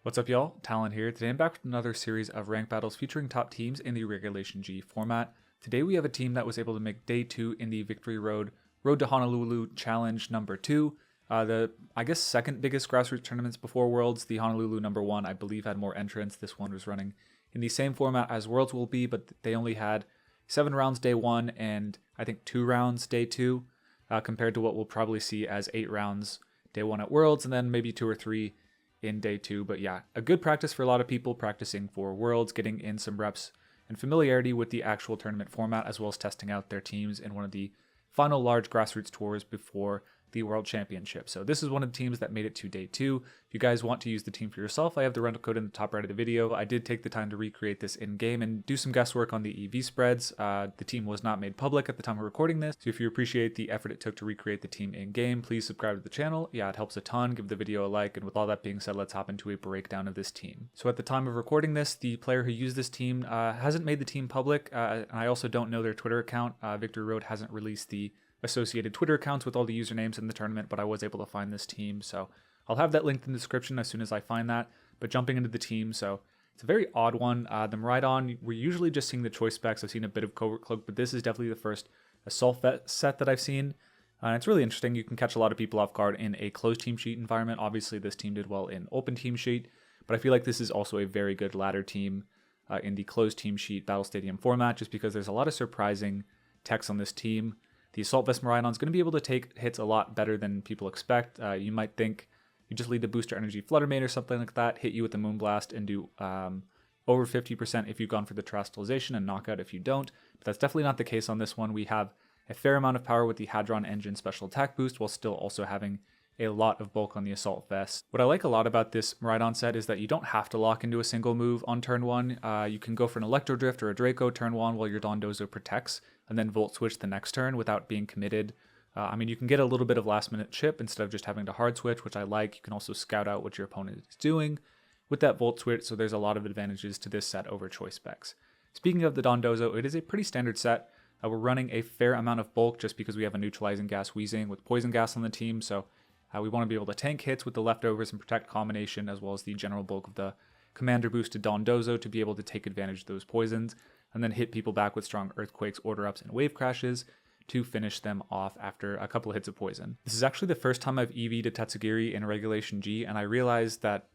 What's up, y'all? Talon here. Today I'm back with another series of ranked battles featuring top teams in the Regulation G format. Today we have a team that was able to make Day 2 in the Victory Road to Honolulu Challenge number 2. The, I guess, second biggest grassroots tournaments before Worlds. The Honolulu number 1, I believe, had more entrants. This one was running in the same format as Worlds will be, but they only had 7 rounds Day 1 and I think 2 rounds Day 2, compared to what we'll probably see as 8 rounds Day 1 at Worlds, and then maybe 2 or 3 in Day 2. But yeah, a good practice for a lot of people practicing for Worlds, getting in some reps and familiarity with the actual tournament format, as well as testing out their teams in one of the final large grassroots tours before the World Championship. So this is one of the teams that made it to Day 2. If you guys want to use the team for yourself, I have the rental code in the top right of the video. I did take the time to recreate this in-game and do some guesswork on the EV spreads. The team was not made public at the time of recording this, so if you appreciate the effort it took to recreate the team in-game, please subscribe to the channel. Yeah, it helps a ton. Give the video a like, and with all that being said, let's hop into a breakdown of this team. So at the time of recording this, the player who used this team hasn't made the team public, and I also don't know their Twitter account. Victory Road hasn't released the associated Twitter accounts with all the usernames in the tournament, but I was able to find this team, so I'll have that linked in the description as soon as I find that. But jumping into the team, so it's a very odd one. The Mirai, we're usually just seeing the choice specs. I've seen a bit of Covert Cloak, but this is definitely the first Assault Vest set that I've seen. And it's really interesting. You can catch a lot of people off guard in a closed team sheet environment. Obviously, this team did well in open team sheet, but I feel like this is also a very good ladder team in the closed team sheet Battle Stadium format, just because there's a lot of surprising techs on this team. The Assault Vest Mirai is going to be able to take hits a lot better than people expect. You might think you just lead the Booster Energy Fluttermane or something like that, hit you with the Moonblast, and do over 50% if you've gone for the Terrestrialization and knockout if you don't. But that's definitely not the case on this one. We have a fair amount of power with the Hadron Engine special attack boost, while still also having a lot of bulk on the Assault Vest. What I like a lot about this Mirai set is that you don't have to lock into a single move on turn 1. You can go for an Electro Drift or a Draco turn 1 while your Dondozo protects, and then Volt Switch the next turn without being committed. I mean, you can get a little bit of last minute chip instead of just having to hard switch, which I like. You can also scout out what your opponent is doing with that Volt Switch, so there's a lot of advantages to this set over choice specs. Speaking of the Dondozo, it is a pretty standard set. We're running a fair amount of bulk just because we have a Neutralizing Gas Weezing with Poison Gas on the team, so we want to be able to tank hits with the leftovers and protect combination, as well as the general bulk of the Commander boosted Dondozo to be able to take advantage of those poisons, and then hit people back with strong Earthquakes, Order Ups, and Wave Crashes to finish them off after a couple of hits of poison. This is actually the first time I've EV'd a Tatsugiri in Regulation G, and I realized that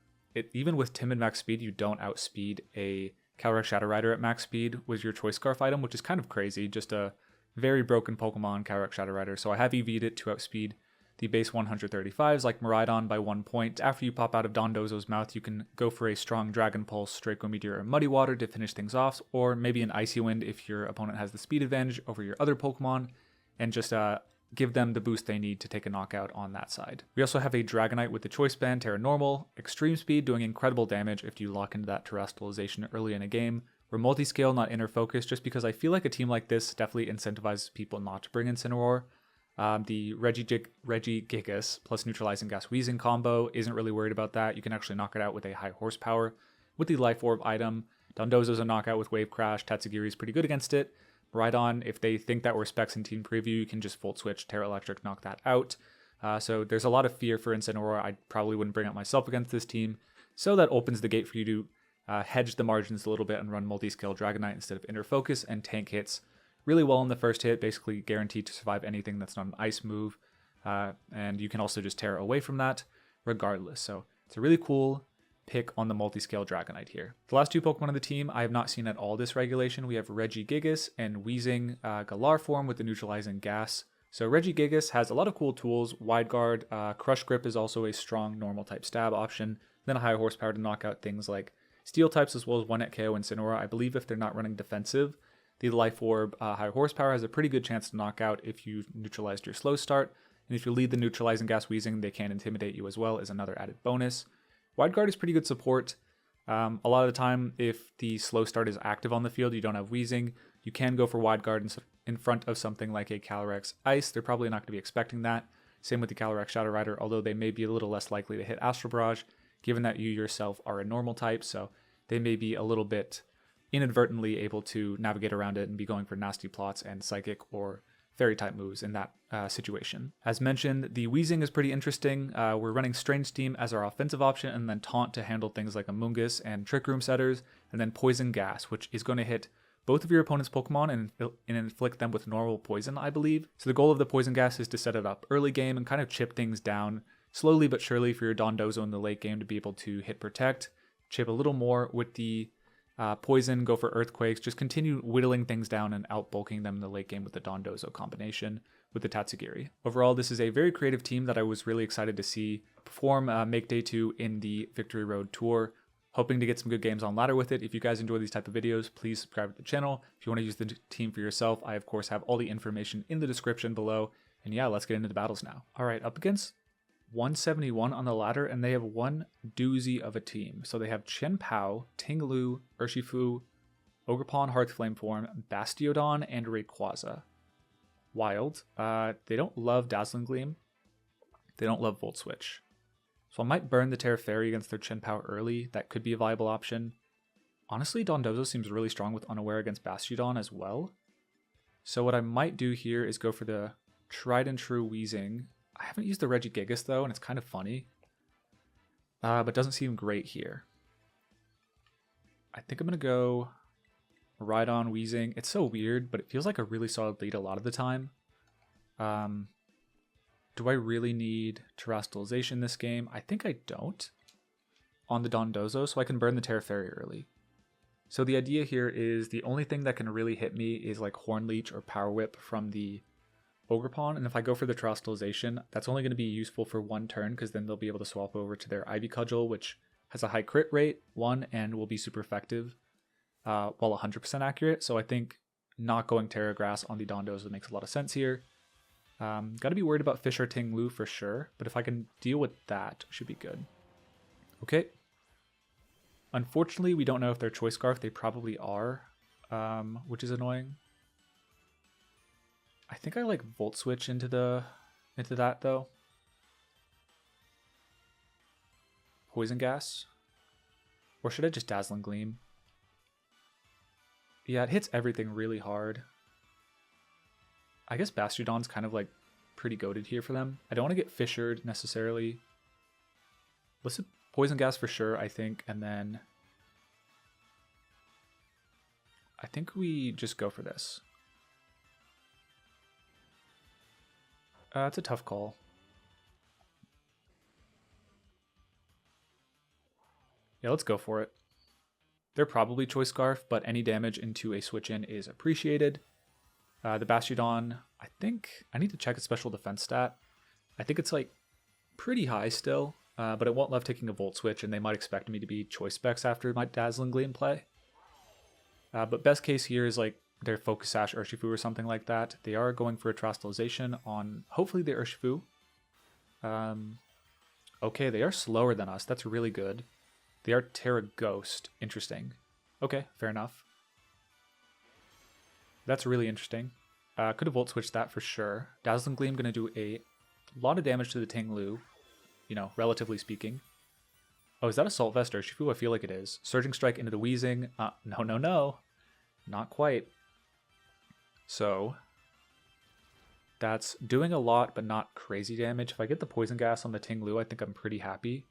even with Timid max speed, you don't outspeed a Calyrex Shadow Rider at max speed with your Choice Scarf item, which is kind of crazy. Just a very broken Pokemon, Calyrex Shadow Rider. So I have EV'd it to outspeed the base 135s like Mirai by 1 point. After you pop out of Dondozo's mouth, you can go for a strong Dragon Pulse, Draco Meteor, or Muddy Water to finish things off, or maybe an Icy Wind if your opponent has the speed advantage over your other Pokemon, and just give them the boost they need to take a knockout on that side. We also have a Dragonite with the Choice Band, Terra Normal, Extreme Speed, doing incredible damage if you lock into that Terrestrialization early in a game. We're multi-scale, not inner focus, just because I feel like a team like this definitely incentivizes people not to bring Incineroar. The Regigigas plus Neutralizing Gas Weezing combo isn't really worried about that. You can actually knock it out with a high horsepower with the Life Orb item. Dondozo's a knockout with Wave Crash. Tatsugiri is pretty good against it. Mirai, if they think that we're specs in Team Preview, you can just Volt Switch, Terra Electric, knock that out. So there's a lot of fear for Incineroar. I probably wouldn't bring up myself against this team. So that opens the gate for you to hedge the margins a little bit and run multi-scale Dragonite instead of inner focus and tank hits really well in the first hit, basically guaranteed to survive anything that's not an ice move. And you can also just tear away from that regardless. So it's a really cool pick on the multi-scale Dragonite here. The last 2 Pokemon of the team I have not seen at all this regulation. We have Regigigas and Weezing Galar form with the Neutralizing Gas. So Regigigas has a lot of cool tools. Wide Guard, Crush Grip is also a strong normal type stab option. Then a high horsepower to knock out things like Steel types, as well as 1 at KO Incineroar. I believe if they're not running defensive, the Life Orb high horsepower has a pretty good chance to knock out if you've neutralized your slow start. And if you lead the Neutralizing Gas Weezing, they can Intimidate you as well as another added bonus. Wide Guard is pretty good support. A lot of the time, if the slow start is active on the field, you don't have Weezing, you can go for Wide Guard in front of something like a Calyrex Ice. They're probably not going to be expecting that. Same with the Calyrex Shadow Rider, although they may be a little less likely to hit Astral Barrage, given that you yourself are a normal type, so they may be a little bit inadvertently able to navigate around it and be going for nasty plots and Psychic or fairy type moves in that situation. As mentioned, the Weezing is pretty interesting. We're running Strange Team as our offensive option, and then Taunt to handle things like Amoonguss and Trick Room setters, and then Poison Gas, which is going to hit both of your opponent's Pokemon and inflict them with normal poison, I believe. So the goal of the Poison Gas is to set it up early game and kind of chip things down slowly but surely for your Dondozo in the late game to be able to hit Protect, chip a little more with the Poison, go for Earthquakes, just continue whittling things down and outbulking them in the late game with the Dondozo combination with the Tatsugiri. Overall, this is a very creative team that I was really excited to see perform Make Day 2 in the Victory Road Tour. Hoping to get some good games on ladder with it. If you guys enjoy these type of videos, please subscribe to the channel. If you want to use the team for yourself, I of course have all the information in the description below. And yeah, let's get into the battles now. All right, up against 171 on the ladder, and they have one doozy of a team. So they have Chien-Pao, Ting-Lu, Urshifu, Ogerpon, Hearth Flame Form, Bastiodon, and Rayquaza. Wild. They don't love Dazzling Gleam. They don't love Volt Switch. So I might burn the Terra Fairy against their Chien-Pao early. That could be a viable option. Honestly, Dondozo seems really strong with Unaware against Bastiodon as well. So what I might do here is go for the tried and true Weezing. I haven't used the Regigigas though, and it's kind of funny. But doesn't seem great here. I think I'm going to go right on Weezing. It's so weird, but it feels like a really solid lead a lot of the time. Do I really need Terastallization this game? I think I don't on the Dondozo, so I can burn the Terra Fairy early. So the idea here is the only thing that can really hit me is like Horn Leech or Power Whip from the Ogerpon, and if I go for the Terastallization, that's only going to be useful for one turn because then they'll be able to swap over to their Ivy Cudgel, which has a high crit rate, and will be super effective while 100% accurate. So I think not going Terra Grass on the Dondozo makes a lot of sense here. Got to be worried about Fissure Ting-Lu for sure, but if I can deal with that, should be good. Okay. Unfortunately, we don't know if they're Choice Scarf. They probably are, which is annoying. I think I like Volt Switch into that though. Poison Gas, or should I just Dazzling Gleam? Yeah, it hits everything really hard. I guess Bastiodon's kind of like pretty goated here for them. I don't want to get fissured necessarily. Let's do Poison Gas for sure, I think, and then I think we just go for this. It's a tough call. Yeah, let's go for it. They're probably Choice Scarf, but any damage into a switch in is appreciated. The Bastiodon, I think I need to check its special defense stat. I think it's like pretty high still, but it won't love taking a Volt Switch, and they might expect me to be Choice Specs after my Dazzling Gleam play. But best case here is like their Focus Sash Urshifu or something like that. They are going for a Terastallization on hopefully the Urshifu. Okay, they are slower than us. That's really good. They are Terra Ghost. Interesting. Okay, fair enough. That's really interesting. Could have Volt Switched that for sure. Dazzling Gleam going to do a lot of damage to the Ting-Lu, you know, relatively speaking. Oh, is that Assault Vest Urshifu? I feel like it is. Surging Strike into the Weezing. No. Not quite. So, that's doing a lot, but not crazy damage. If I get the Poison Gas on the Ting-Lu, I think I'm pretty happy.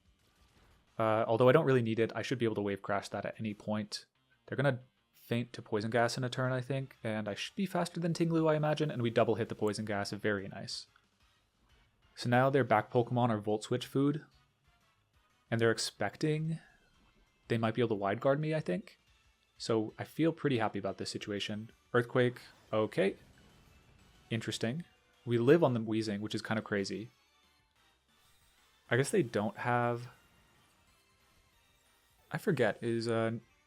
Although I don't really need it, I should be able to Wave Crash that at any point. They're going to faint to Poison Gas in a turn, I think, and I should be faster than Ting-Lu, I imagine, and we double hit the Poison Gas. Very nice. So now their back Pokemon are Volt Switch food, and they're expecting they might be able to Wide Guard me, I think. So I feel pretty happy about this situation. Earthquake, okay. Interesting. We live on the Weezing, which is kind of crazy. I guess they don't have... I forget, is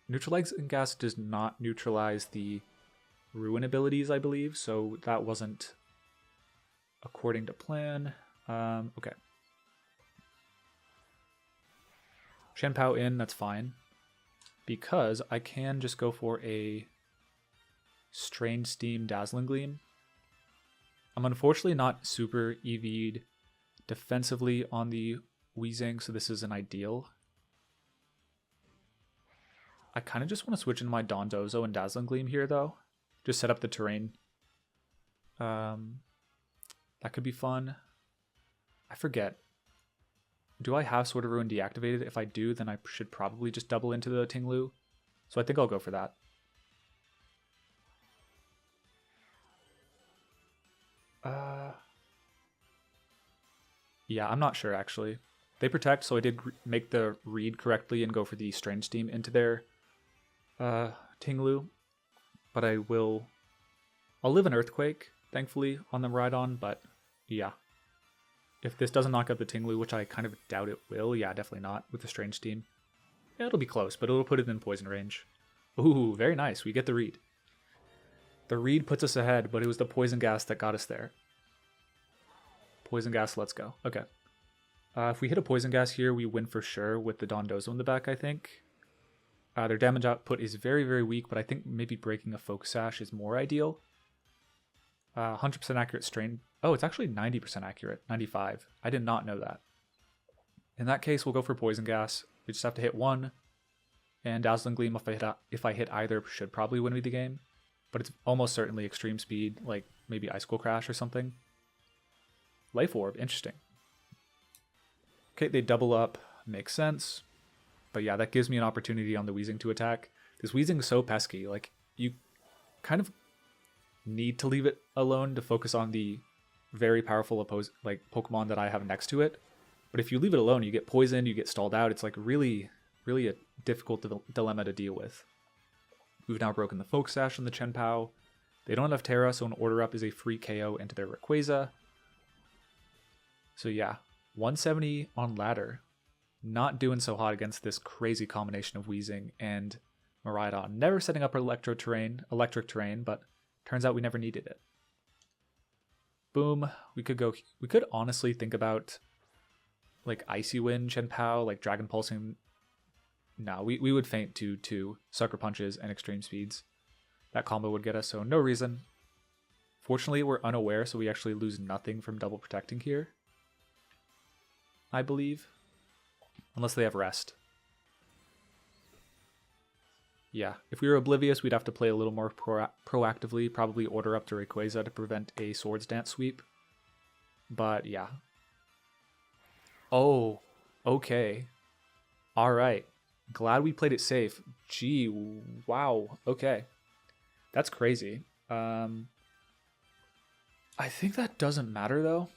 Neutralizing Gas does not neutralize the Ruin abilities, I believe, so that wasn't according to plan. Okay. Chien-Pao in, that's fine. Because I can just go for a Strange Steam Dazzling Gleam. I'm unfortunately not super EV'd defensively on the Weezing, so this isn't ideal. I kind of just want to switch into my Dondozo and Dazzling Gleam here, though. Just set up the terrain. That could be fun. I forget. Do I have Sword of Ruin deactivated? If I do, then I should probably just double into the Tinglu. So I think I'll go for that. Yeah, I'm not sure actually. They protect, so I did make the read correctly and go for the Strange Steam into their Tinglu. But I'll live an Earthquake, thankfully, on the Miraidon, but yeah. If this doesn't knock out the Tinglu, which I kind of doubt it will, yeah, definitely not with the Strange Steam. Yeah, it'll be close, but it'll put it in poison range. Ooh, very nice. We get the read. The read puts us ahead, but it was the Poison Gas that got us there. Poison Gas, let's go. Okay. If we hit a Poison Gas here, we win for sure with the Dondozo in the back, I think. Their damage output is very, very weak, but I think maybe breaking a Focus Sash is more ideal. 100% accurate strain. Oh, it's actually 90% accurate. 95. I did not know that. In that case, we'll go for Poison Gas. We just have to hit one. And Dazzling Gleam, if I hit either, should probably win me the game. But it's almost certainly Extreme Speed, like maybe Icicle Crash or something. Life Orb, interesting. Okay, they double up. Makes sense. But yeah, that gives me an opportunity on the Weezing to attack. This Weezing is so pesky. Like, you kind of need to leave it alone to focus on the very powerful Pokemon that I have next to it. But if you leave it alone, you get poisoned, you get stalled out. It's like really, really a difficult dilemma to deal with. We've now broken the Focus Sash on the Chien-Pao. They don't have Terra, so an Order Up is a free KO into their Rayquaza. So yeah, 170 on ladder. Not doing so hot against this crazy combination of Weezing and Miraidon. Never setting up electric terrain, but turns out we never needed it. Boom. We could honestly think about like Icy Wind, Chien-Pao, like Dragon Pulsing. No, we would faint to Sucker Punches and Extreme Speeds. That combo would get us, so no reason. Fortunately, we're unaware, so we actually lose nothing from double protecting here. I believe. Unless they have Rest. Yeah, if we were oblivious, we'd have to play a little more proactively, probably order up to Rayquaza to prevent a Swords Dance sweep. But yeah. Oh, okay. Alright. Glad we played it safe. Gee, wow. Okay. That's crazy. I think that doesn't matter though.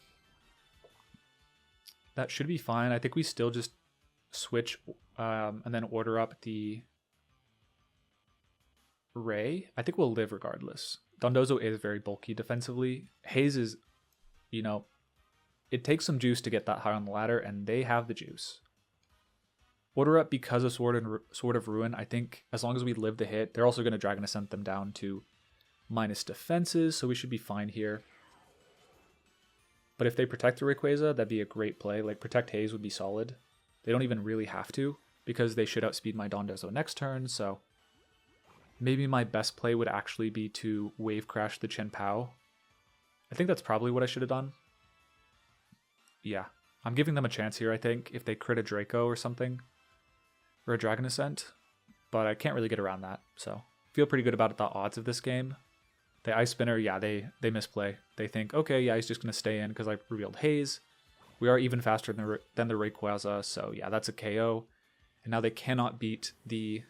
That should be fine. I think we still just switch and then order up the Ray. I think we'll live regardless. Dondozo is very bulky defensively. Haze is, you know, it takes some juice to get that high on the ladder, and they have the juice. Order up because of Sword of Ruin. I think as long as we live the hit, they're also going to Dragon Ascent them down to minus defenses, so we should be fine here. But if they protect the Rayquaza, that'd be a great play. Like, protect Haze would be solid. They don't even really have to, because they should outspeed my Dondozo next turn, so maybe my best play would actually be to Wave Crash the Chien-Pao. I think that's probably what I should have done. Yeah, I'm giving them a chance here, I think, if they crit a Draco or something. Or a Dragon Ascent. But I can't really get around that, so feel pretty good about the odds of this game. The Ice Spinner, yeah, they misplay. They think, okay, yeah, he's just going to stay in because I revealed Haze. We are even faster than the Rayquaza, so yeah, that's a KO. And now they cannot beat the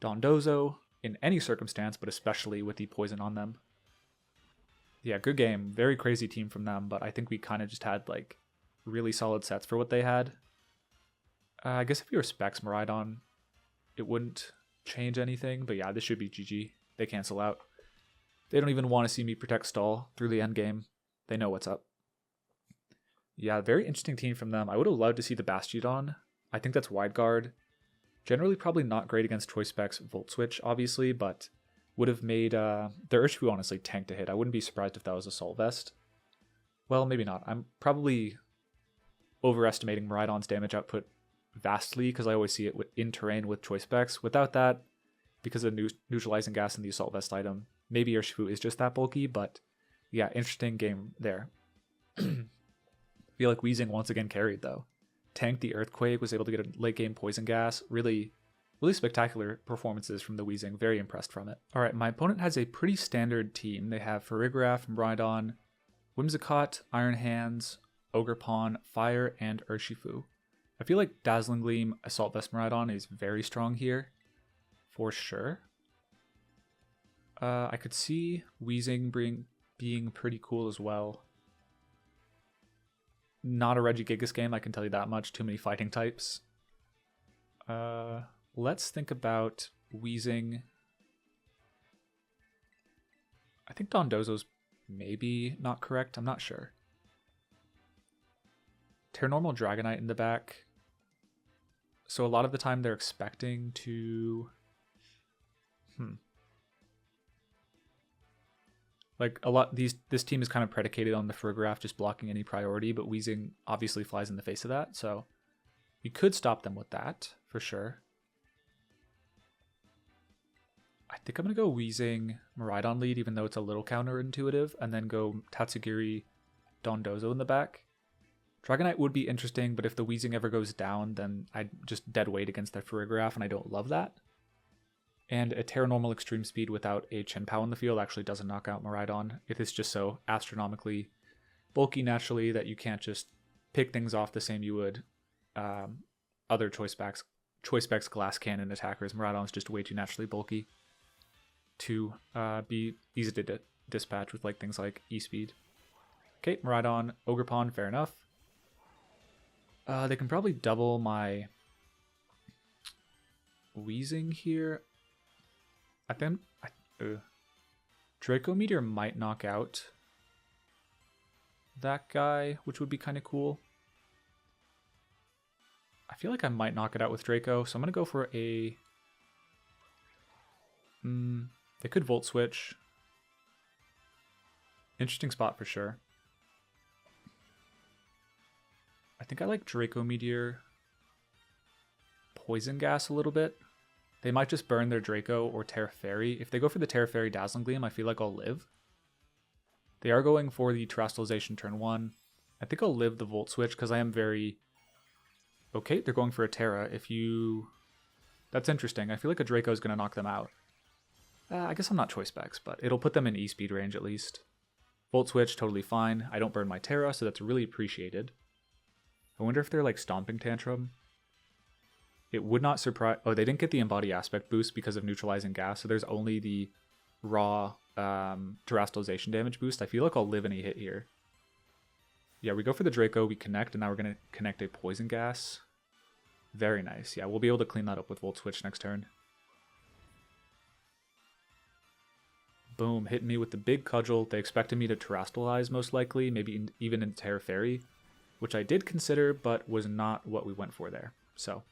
Dondozo in any circumstance, but especially with the poison on them. Yeah, good game. Very crazy team from them, but I think we kind of just had like really solid sets for what they had. I guess if you respect Miraidon, it wouldn't change anything, but yeah, this should be GG. They cancel out. They don't even want to see me protect stall through the end game. They know what's up. Yeah, very interesting team from them. I would have loved to see the Bastiodon. I think that's wide guard. Generally probably not great against Choice Specs Volt Switch, obviously, but would have made their Urshifu honestly tank to hit. I wouldn't be surprised if that was Assault Vest. Well, maybe not. I'm probably overestimating Miraidon's damage output vastly because I always see it in terrain with Choice Specs. Without that, because of Neutralizing Gas and the Assault Vest item, maybe Urshifu is just that bulky, but yeah, interesting game there. I feel like Weezing once again carried though. Tanked the Earthquake, was able to get a late game Poison Gas, really Really spectacular performances from the Weezing. Very impressed from it. All right, my opponent has a pretty standard team. They have Farigiraf, Miraidon, Whimsicott, Iron Hands, Ogerpon, Fire, and Urshifu. I feel like Dazzling Gleam, Assault Vest Miraidon is very strong here, for sure. I could see Weezing being pretty cool as well. Not a Regigigas game, I can tell you that much. Too many fighting types. Let's think about Weezing. I think Dondozo's maybe not correct. I'm not sure. Terranormal Dragonite in the back. So a lot of the time they're expecting to... Like this team is kind of predicated on the Farigiraf just blocking any priority, but Weezing obviously flies in the face of that, so we could stop them with that, for sure. I think I'm going to go Weezing Miraidon lead, even though it's a little counterintuitive, and then go Tatsugiri Dondozo in the back. Dragonite would be interesting, but if the Weezing ever goes down, then I'd just dead weight against their Farigiraf, and I don't love that. And a Terranormal Extreme Speed without a Chien-Pao in the field actually doesn't knock out Miraidon. It is just so astronomically bulky naturally that you can't just pick things off the same you would other Choice Specs Glass Cannon attackers. Miraidon's just way too naturally bulky to be easy to dispatch with like things like E-Speed. Okay, Miraidon, Ogerpon, fair enough. They can probably double my Weezing here. I think Draco Meteor might knock out that guy, which would be kind of cool. I feel like I might knock it out with Draco, so I'm going to go for a... they could Volt Switch. Interesting spot for sure. I think I like Draco Meteor, Poison Gas a little bit. They might just burn their Draco or Terra Fairy. If they go for the Terra Fairy Dazzling Gleam, I feel like I'll live. They are going for the Terastallization turn 1. I think I'll live the Volt Switch because I am very... Okay, they're going for a Terra. That's interesting. I feel like a Draco is going to knock them out. I guess I'm not Choice Specs, but it'll put them in E-Speed range at least. Volt Switch, totally fine. I don't burn my Terra, so that's really appreciated. I wonder if they're like Stomping Tantrum. It would not surprise... Oh, they didn't get the Embody Aspect boost because of Neutralizing Gas, so there's only the raw Terastallization damage boost. I feel like I'll live any hit here. Yeah, we go for the Draco, we connect, and now we're going to connect a Poison Gas. Very nice. Yeah, we'll be able to clean that up with Volt Switch next turn. Boom, hitting me with the big Cudgel. They expected me to Terastallize most likely, maybe even in Terra Fairy, which I did consider, but was not what we went for there. So...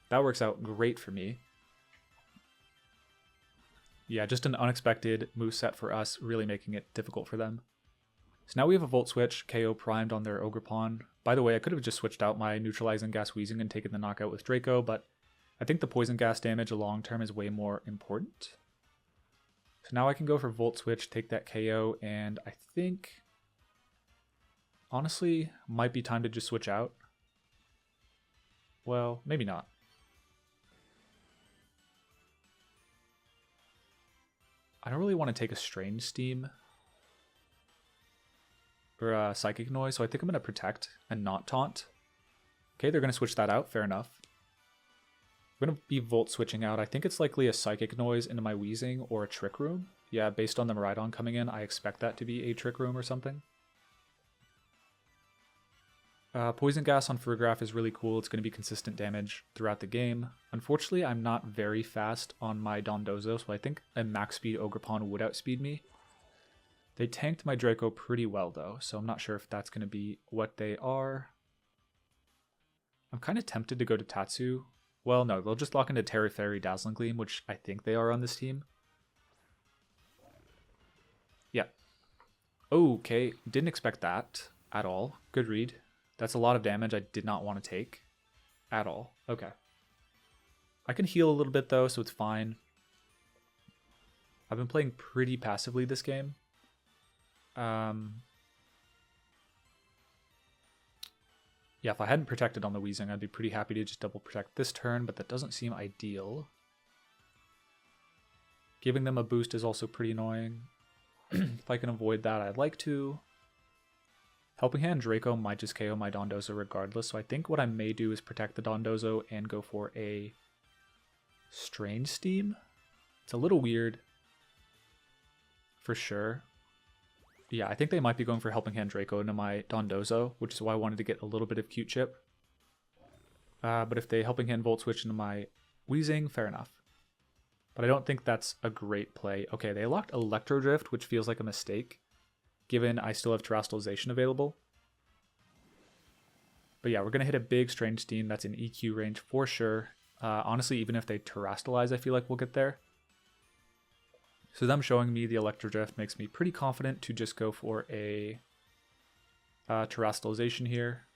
that works out great for me. Yeah, just an unexpected moveset for us, really making it difficult for them. So now we have a Volt Switch, KO primed on their Ogerpon. By the way, I could have just switched out my Neutralizing Gas Weezing and taken the knockout with Draco, but I think the Poison Gas damage long term is way more important. So now I can go for Volt Switch, take that KO, and I think... honestly, might be time to just switch out. Well, maybe not. I don't really want to take a Strange Steam or a Psychic Noise, so I think I'm going to Protect and not Taunt. Okay, they're going to switch that out. Fair enough. We're going to be Volt Switching out. I think it's likely a Psychic Noise into my Weezing or a Trick Room. Yeah, based on the Miraidon coming in, I expect that to be a Trick Room or something. Poison Gas on Farigiraf is really cool. It's going to be consistent damage throughout the game. Unfortunately, I'm not very fast on my Dondozo, so I think a max speed Ogerpon would outspeed me. They tanked my Draco pretty well, though, so I'm not sure if that's going to be what they are. I'm kind of tempted to go to Tatsu. Well, no, they'll just lock into Terra Fairy Dazzling Gleam, which I think they are on this team. Yeah. Okay, didn't expect that at all. Good read. That's a lot of damage I did not want to take at all. Okay. I can heal a little bit though, so it's fine. I've been playing pretty passively this game. Yeah, if I hadn't protected on the Weezing, I'd be pretty happy to just double protect this turn, but that doesn't seem ideal. Giving them a boost is also pretty annoying. If I can avoid that, I'd like to. Helping Hand Draco might just KO my Dondozo regardless, so I think what I may do is protect the Dondozo and go for a Strange Steam. It's a little weird, for sure. Yeah, I think they might be going for Helping Hand Draco into my Dondozo, which is why I wanted to get a little bit of Q-Chip. But if they Helping Hand Volt Switch into my Weezing, fair enough. But I don't think that's a great play. Okay, they locked Electro Drift, which feels like a mistake, given I still have Terastallization available. But yeah, we're going to hit a big Strange Steam that's in EQ range for sure. Honestly, even if they Terastallize, I feel like we'll get there. So them showing me the Electro Drift makes me pretty confident to just go for a Terastallization here.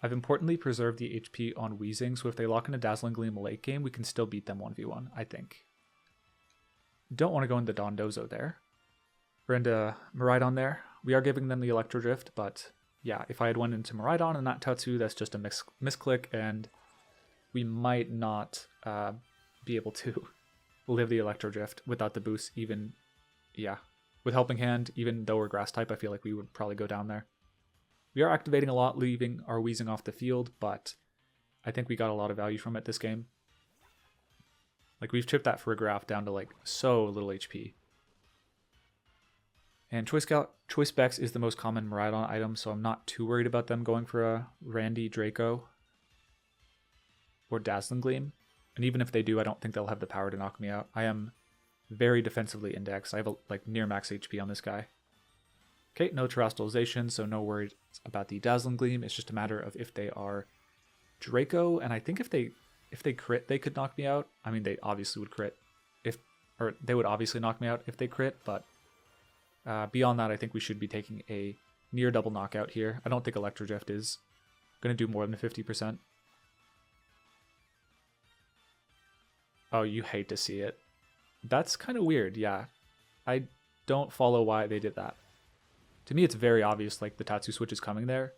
I've importantly preserved the HP on Weezing, so if they lock in a Dazzling Gleam late game, we can still beat them 1v1, I think. Don't want to go into Dondozo there. We're into Miraidon there. We are giving them the Electro Drift, but yeah, if I had went into Miraidon and not Tatsu, that's just a misclick, and we might not be able to live the Electro Drift without the boost even, yeah. With Helping Hand, even though we're Grass type, I feel like we would probably go down there. We are activating a lot, leaving our Weezing off the field, but I think we got a lot of value from it this game. Like, we've chipped that Farigiraf down to like so little HP. And Choice Specs is the most common Miraidon item, so I'm not too worried about them going for a Randy Draco or Dazzling Gleam. And even if they do, I don't think they'll have the power to knock me out. I am very defensively indexed. I have like near max HP on this guy. Okay, no Terastallization, so no worries about the Dazzling Gleam. It's just a matter of if they are Draco, and I think if they crit, they could knock me out. I mean, they obviously would crit or they would obviously knock me out if they crit, but beyond that, I think we should be taking a near double knockout here. I don't think Electro Drift is going to do more than 50%. Oh, you hate to see it. That's kind of weird, yeah. I don't follow why they did that. To me, it's very obvious, like, the Tatsu switch is coming there.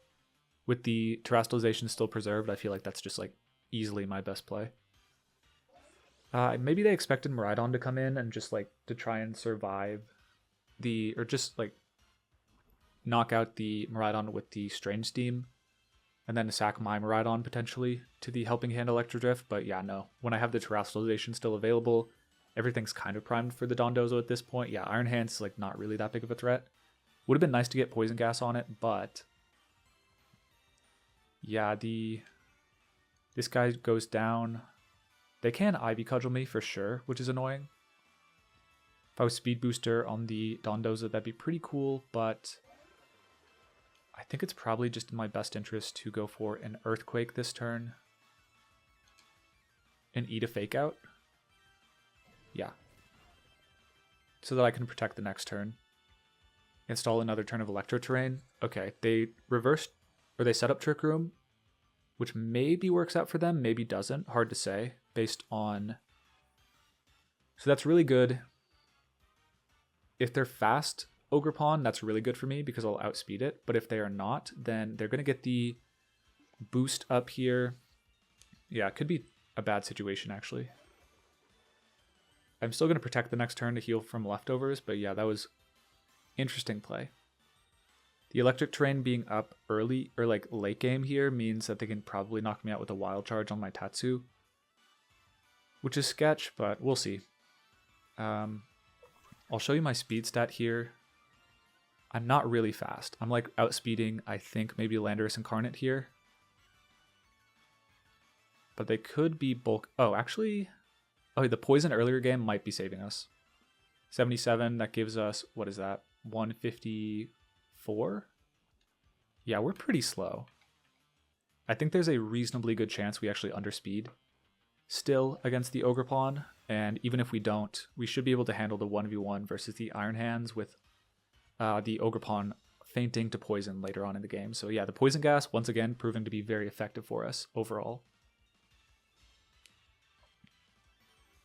With the Terastallization still preserved, I feel like that's just, like, easily my best play. Maybe they expected Miraidon to come in and just, like, to try and survive or just, like, knock out the Miraidon with the Strange Steam, and then sack my Miraidon potentially to the Helping Hand Electro Drift, but yeah, no. When I have the Terastallization still available, everything's kind of primed for the Dondozo at this point. Yeah, Iron Hand's, like, not really that big of a threat. Would have been nice to get Poison Gas on it, but yeah, this guy goes down. They can Ivy Cudgel me for sure, which is annoying. If I was Speed Booster on the Dondozo, that'd be pretty cool, but I think it's probably just in my best interest to go for an Earthquake this turn and eat a Fake Out. Yeah. So that I can protect the next turn. Install another turn of Electro Terrain. Okay, they reversed, or they set up Trick Room, which maybe works out for them, maybe doesn't. Hard to say, based on... So that's really good. If they're fast Ogre Pawn, that's really good for me because I'll outspeed it. But if they are not, then they're going to get the boost up here. Yeah, it could be a bad situation, actually. I'm still going to protect the next turn to heal from leftovers, but yeah, that was... interesting play. The Electric Terrain being up early or like late game here means that they can probably knock me out with a Wild Charge on my Tatsu, which is sketch, but we'll see. I'll show you my speed stat here. I'm not really fast. I'm like outspeeding, I think, maybe Landorus Incarnate here. But they could be bulk... Oh, actually... Oh, the poison earlier game might be saving us. 77, that gives us... What is that? 154? Yeah, we're pretty slow. I think there's a reasonably good chance we actually underspeed still against the Ogre Pawn, and even if we don't, we should be able to handle the 1v1 versus the Iron Hands with the Ogre Pawn fainting to poison later on in the game. So yeah, the Poison Gas, once again, proving to be very effective for us overall.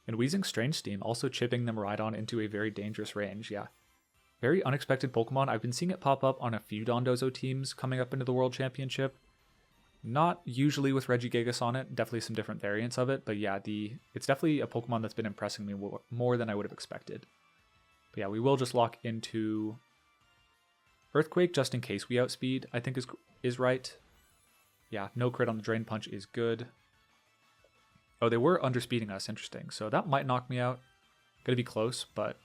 And Weezing Strange Steam also chipping the Miraidon into a very dangerous range, yeah. Very unexpected Pokemon. I've been seeing it pop up on a few Dondozo teams coming up into the World Championship. Not usually with Regigigas on it, definitely some different variants of it, but yeah, it's definitely a Pokemon that's been impressing me more than I would have expected. But yeah, we will just lock into Earthquake just in case we outspeed, I think is right. Yeah, no crit on the Drain Punch is good. Oh, they were underspeeding us, interesting. So that might knock me out. Gonna be close, but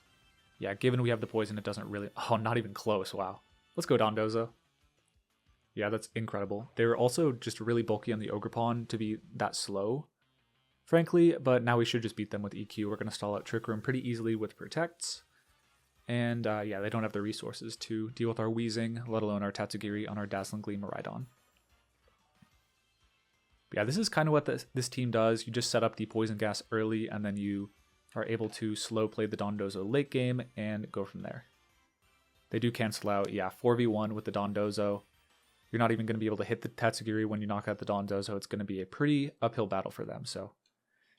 yeah, given we have the poison, it doesn't really... Oh, not even close, wow. Let's go Dondozo. Yeah, that's incredible. They were also just really bulky on the Ogerpon to be that slow, frankly, but now we should just beat them with EQ. We're going to stall out Trick Room pretty easily with Protects. And yeah, they don't have the resources to deal with our Weezing, let alone our Tatsugiri on our Dazzling Gleam Miraidon. But yeah, this is kind of what this team does. You just set up the Poison Gas early, and then you are able to slow play the Dondozo late game and go from there. They do cancel out, yeah, 4v1 with the Dondozo. You're not even going to be able to hit the Tatsugiri when you knock out the Dondozo. It's going to be a pretty uphill battle for them. So,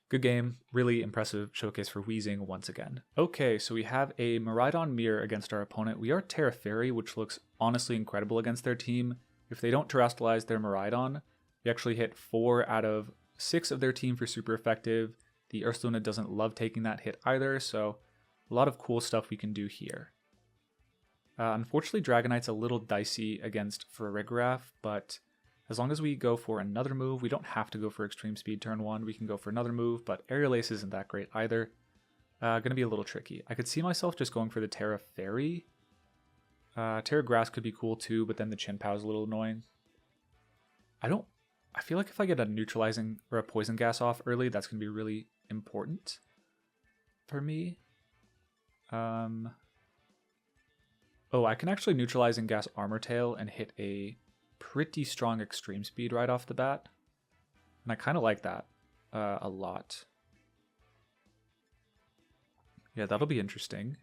good game. Really impressive showcase for Weezing once again. Okay, so we have a Miraidon Mirror against our opponent. We are Terra Fairy, which looks honestly incredible against their team. If they don't Terrastallize their Miraidon, we actually hit 4 out of 6 of their team for super effective. The Ursaluna doesn't love taking that hit either, so a lot of cool stuff we can do here. Unfortunately, Dragonite's a little dicey against Farigiraf, but as long as we go for another move, we don't have to go for Extreme Speed turn 1. We can go for another move, but Aerial Ace isn't that great either. Gonna be a little tricky. I could see myself just going for the Terra Fairy. Terra Grass could be cool too, but then the Chinpow is a little annoying. I feel like if I get a Neutralizing or a Poison Gas off early, that's gonna be really important for me. Oh, I can actually Neutralizing Gas Armor Tail and hit a pretty strong Extreme Speed right off the bat. And I kind of like that a lot. Yeah, that'll be interesting.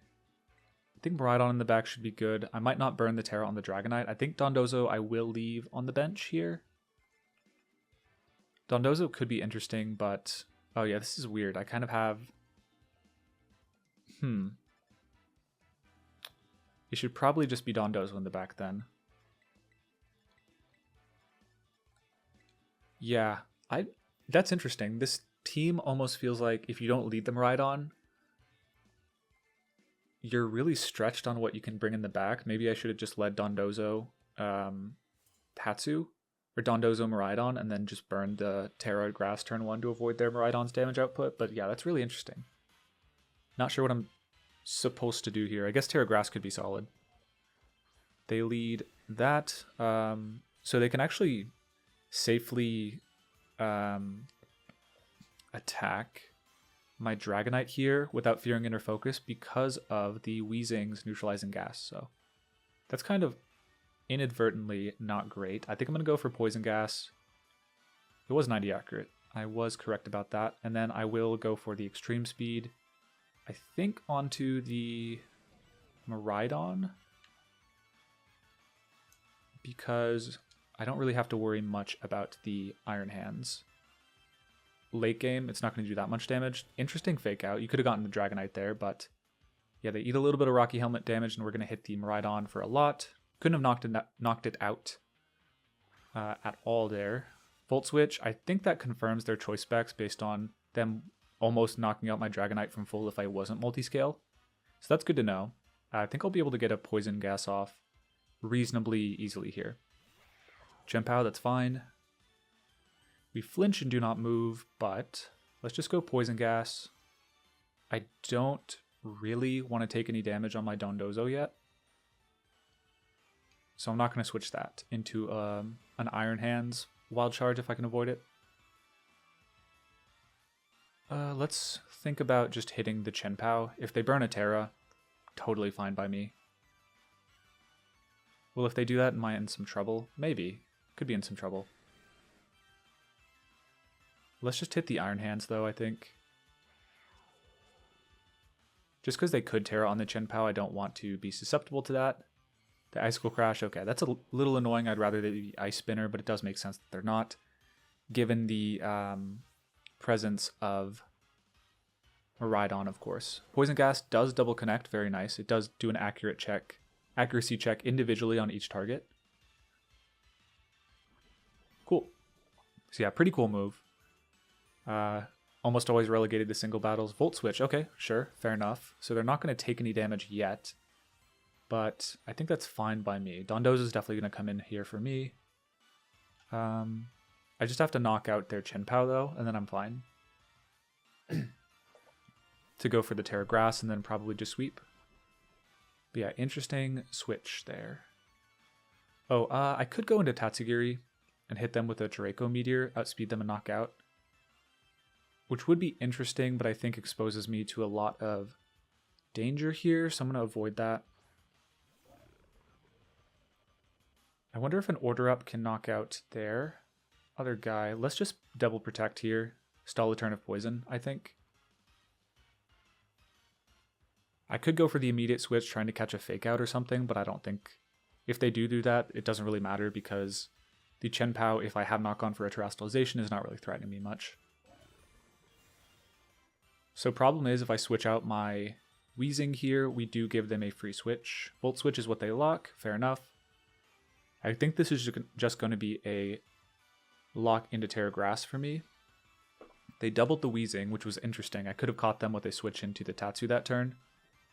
I think Miraidon in the back should be good. I might not burn the Terra on the Dragonite. I think Dondozo I will leave on the bench here. Dondozo could be interesting, but... Oh yeah, this is weird. I kind of have... It should probably just be Dondozo in the back then. Yeah, that's interesting. This team almost feels like if you don't lead the Miraidon, you're really stretched on what you can bring in the back. Maybe I should have just led Dondozo Tatsu, or Dondozo Miraidon, and then just burned the Terra Grass turn 1 to avoid their Miraidon's damage output. But yeah, that's really interesting. Not sure what I'm supposed to do here. I guess Terra Grass could be solid. They lead that, so they can actually safely attack my Dragonite here without fearing inner focus because of the Weezing's Neutralizing Gas. So that's kind of inadvertently not great. I think I'm going to go for Poison Gas. It was 90 accurate. I was correct about that. And then I will go for the Extreme Speed. I think onto the Miraidon, because I don't really have to worry much about the Iron Hands. Late game, it's not going to do that much damage. Interesting fake out. You could have gotten the Dragonite there, but yeah, they eat a little bit of Rocky Helmet damage, and we're going to hit the Miraidon for a lot. Couldn't have knocked it out at all there. Volt Switch, I think that confirms their choice specs based on them almost knocking out my Dragonite from full if I wasn't multiscale. So that's good to know. I think I'll be able to get a Poison Gas off reasonably easily here. Chinpow, that's fine. We flinch and do not move, but let's just go Poison Gas. I don't really want to take any damage on my Dondozo yet, so I'm not going to switch that into an Iron Hands Wild Charge if I can avoid it. Let's think about just hitting the Chinpow. If they burn a Terra, totally fine by me. Well, if they do that, am I in some trouble? Maybe. Could be in some trouble. Let's just hit the Iron Hands, though, I think. Just because they could Terra on the Chinpow, I don't want to be susceptible to that. The Icicle Crash, okay, that's a little annoying. I'd rather they be Ice Spinner, but it does make sense that they're not, given the presence of Miraidon, of course. Poison Gas does double connect, very nice. It does do an accuracy check individually on each target. Cool. So yeah, pretty cool move. Almost always relegated to single battles. Volt Switch, okay, sure, fair enough. So they're not going to take any damage yet, but I think that's fine by me. Dondozo is definitely going to come in here for me. I just have to knock out their Chin-Pow though, and then I'm fine. To go for the Terra Grass and then probably just sweep. But yeah, interesting switch there. Oh, I could go into Tatsugiri and hit them with a Draco Meteor, outspeed them and knock out. Which would be interesting, but I think exposes me to a lot of danger here, so I'm going to avoid that. I wonder if an Order Up can knock out their other guy. Let's just double protect here. Stall a turn of poison, I think. I could go for the immediate switch trying to catch a fake out or something, but I don't think if they do that, it doesn't really matter because the Chen-Pao, if I have knock on for a Terastallization, is not really threatening me much. So problem is if I switch out my Weezing here, we do give them a free switch. Volt Switch is what they lock, fair enough. I think this is just going to be a lock into Terra Grass for me. They doubled the Weezing, which was interesting. I could have caught them with a switch into the Tatsu that turn,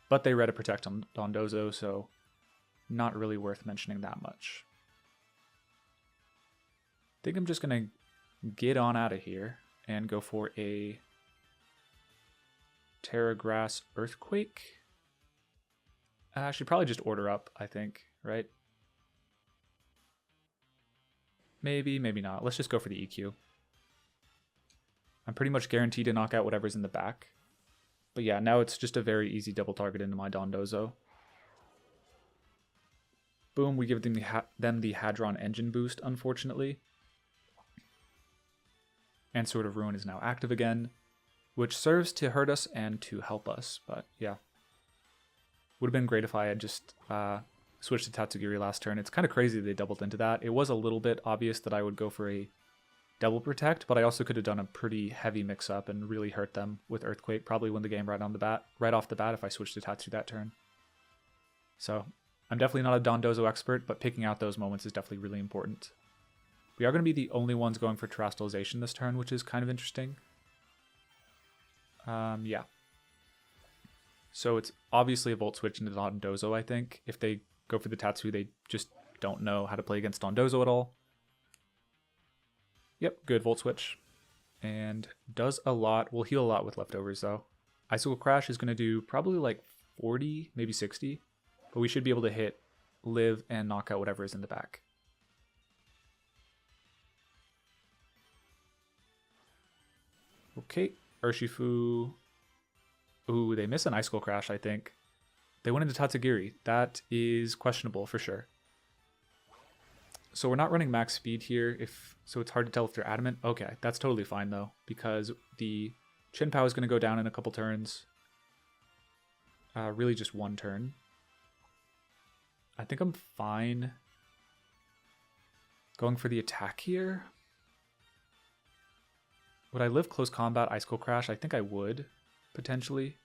but they read a Protect on Dondozo, so not really worth mentioning that much. I think I'm just going to get on out of here and go for a Terra Grass Earthquake. I should probably just Order Up, I think, right? Maybe, maybe not. Let's just go for the EQ. I'm pretty much guaranteed to knock out whatever's in the back. But yeah, now it's just a very easy double target into my Dondozo. Boom, we give them the Hadron Engine boost, unfortunately. And Sword of Ruin is now active again, which serves to hurt us and to help us, but yeah. Would have been great if I had just switched to Tatsugiri last turn. It's kind of crazy they doubled into that. It was a little bit obvious that I would go for a double protect, but I also could have done a pretty heavy mix-up and really hurt them with Earthquake. Probably win the game right off the bat if I switched to Tatsu that turn. So I'm definitely not a Dondozo expert, but picking out those moments is definitely really important. We are going to be the only ones going for Terastallization this turn, which is kind of interesting. Yeah. So it's obviously a Volt Switch into Dondozo, I think. If they go for the Tatsu, they just don't know how to play against Dondozo at all. Yep, good Volt Switch. And does a lot. Will heal a lot with leftovers, though. Icicle Crash is going to do probably like 40, maybe 60. But we should be able to hit, live, and knock out whatever is in the back. Okay, Urshifu. Ooh, they miss an Icicle Crash, I think. They went into Tatsugiri. That is questionable for sure. So we're not running max speed here, so it's hard to tell if they're adamant. Okay, that's totally fine though, because the Chin-Pao is going to go down in a couple turns. Really just one turn. I think I'm fine going for the attack here. Would I live close combat Icicle Crash? I think I would, potentially.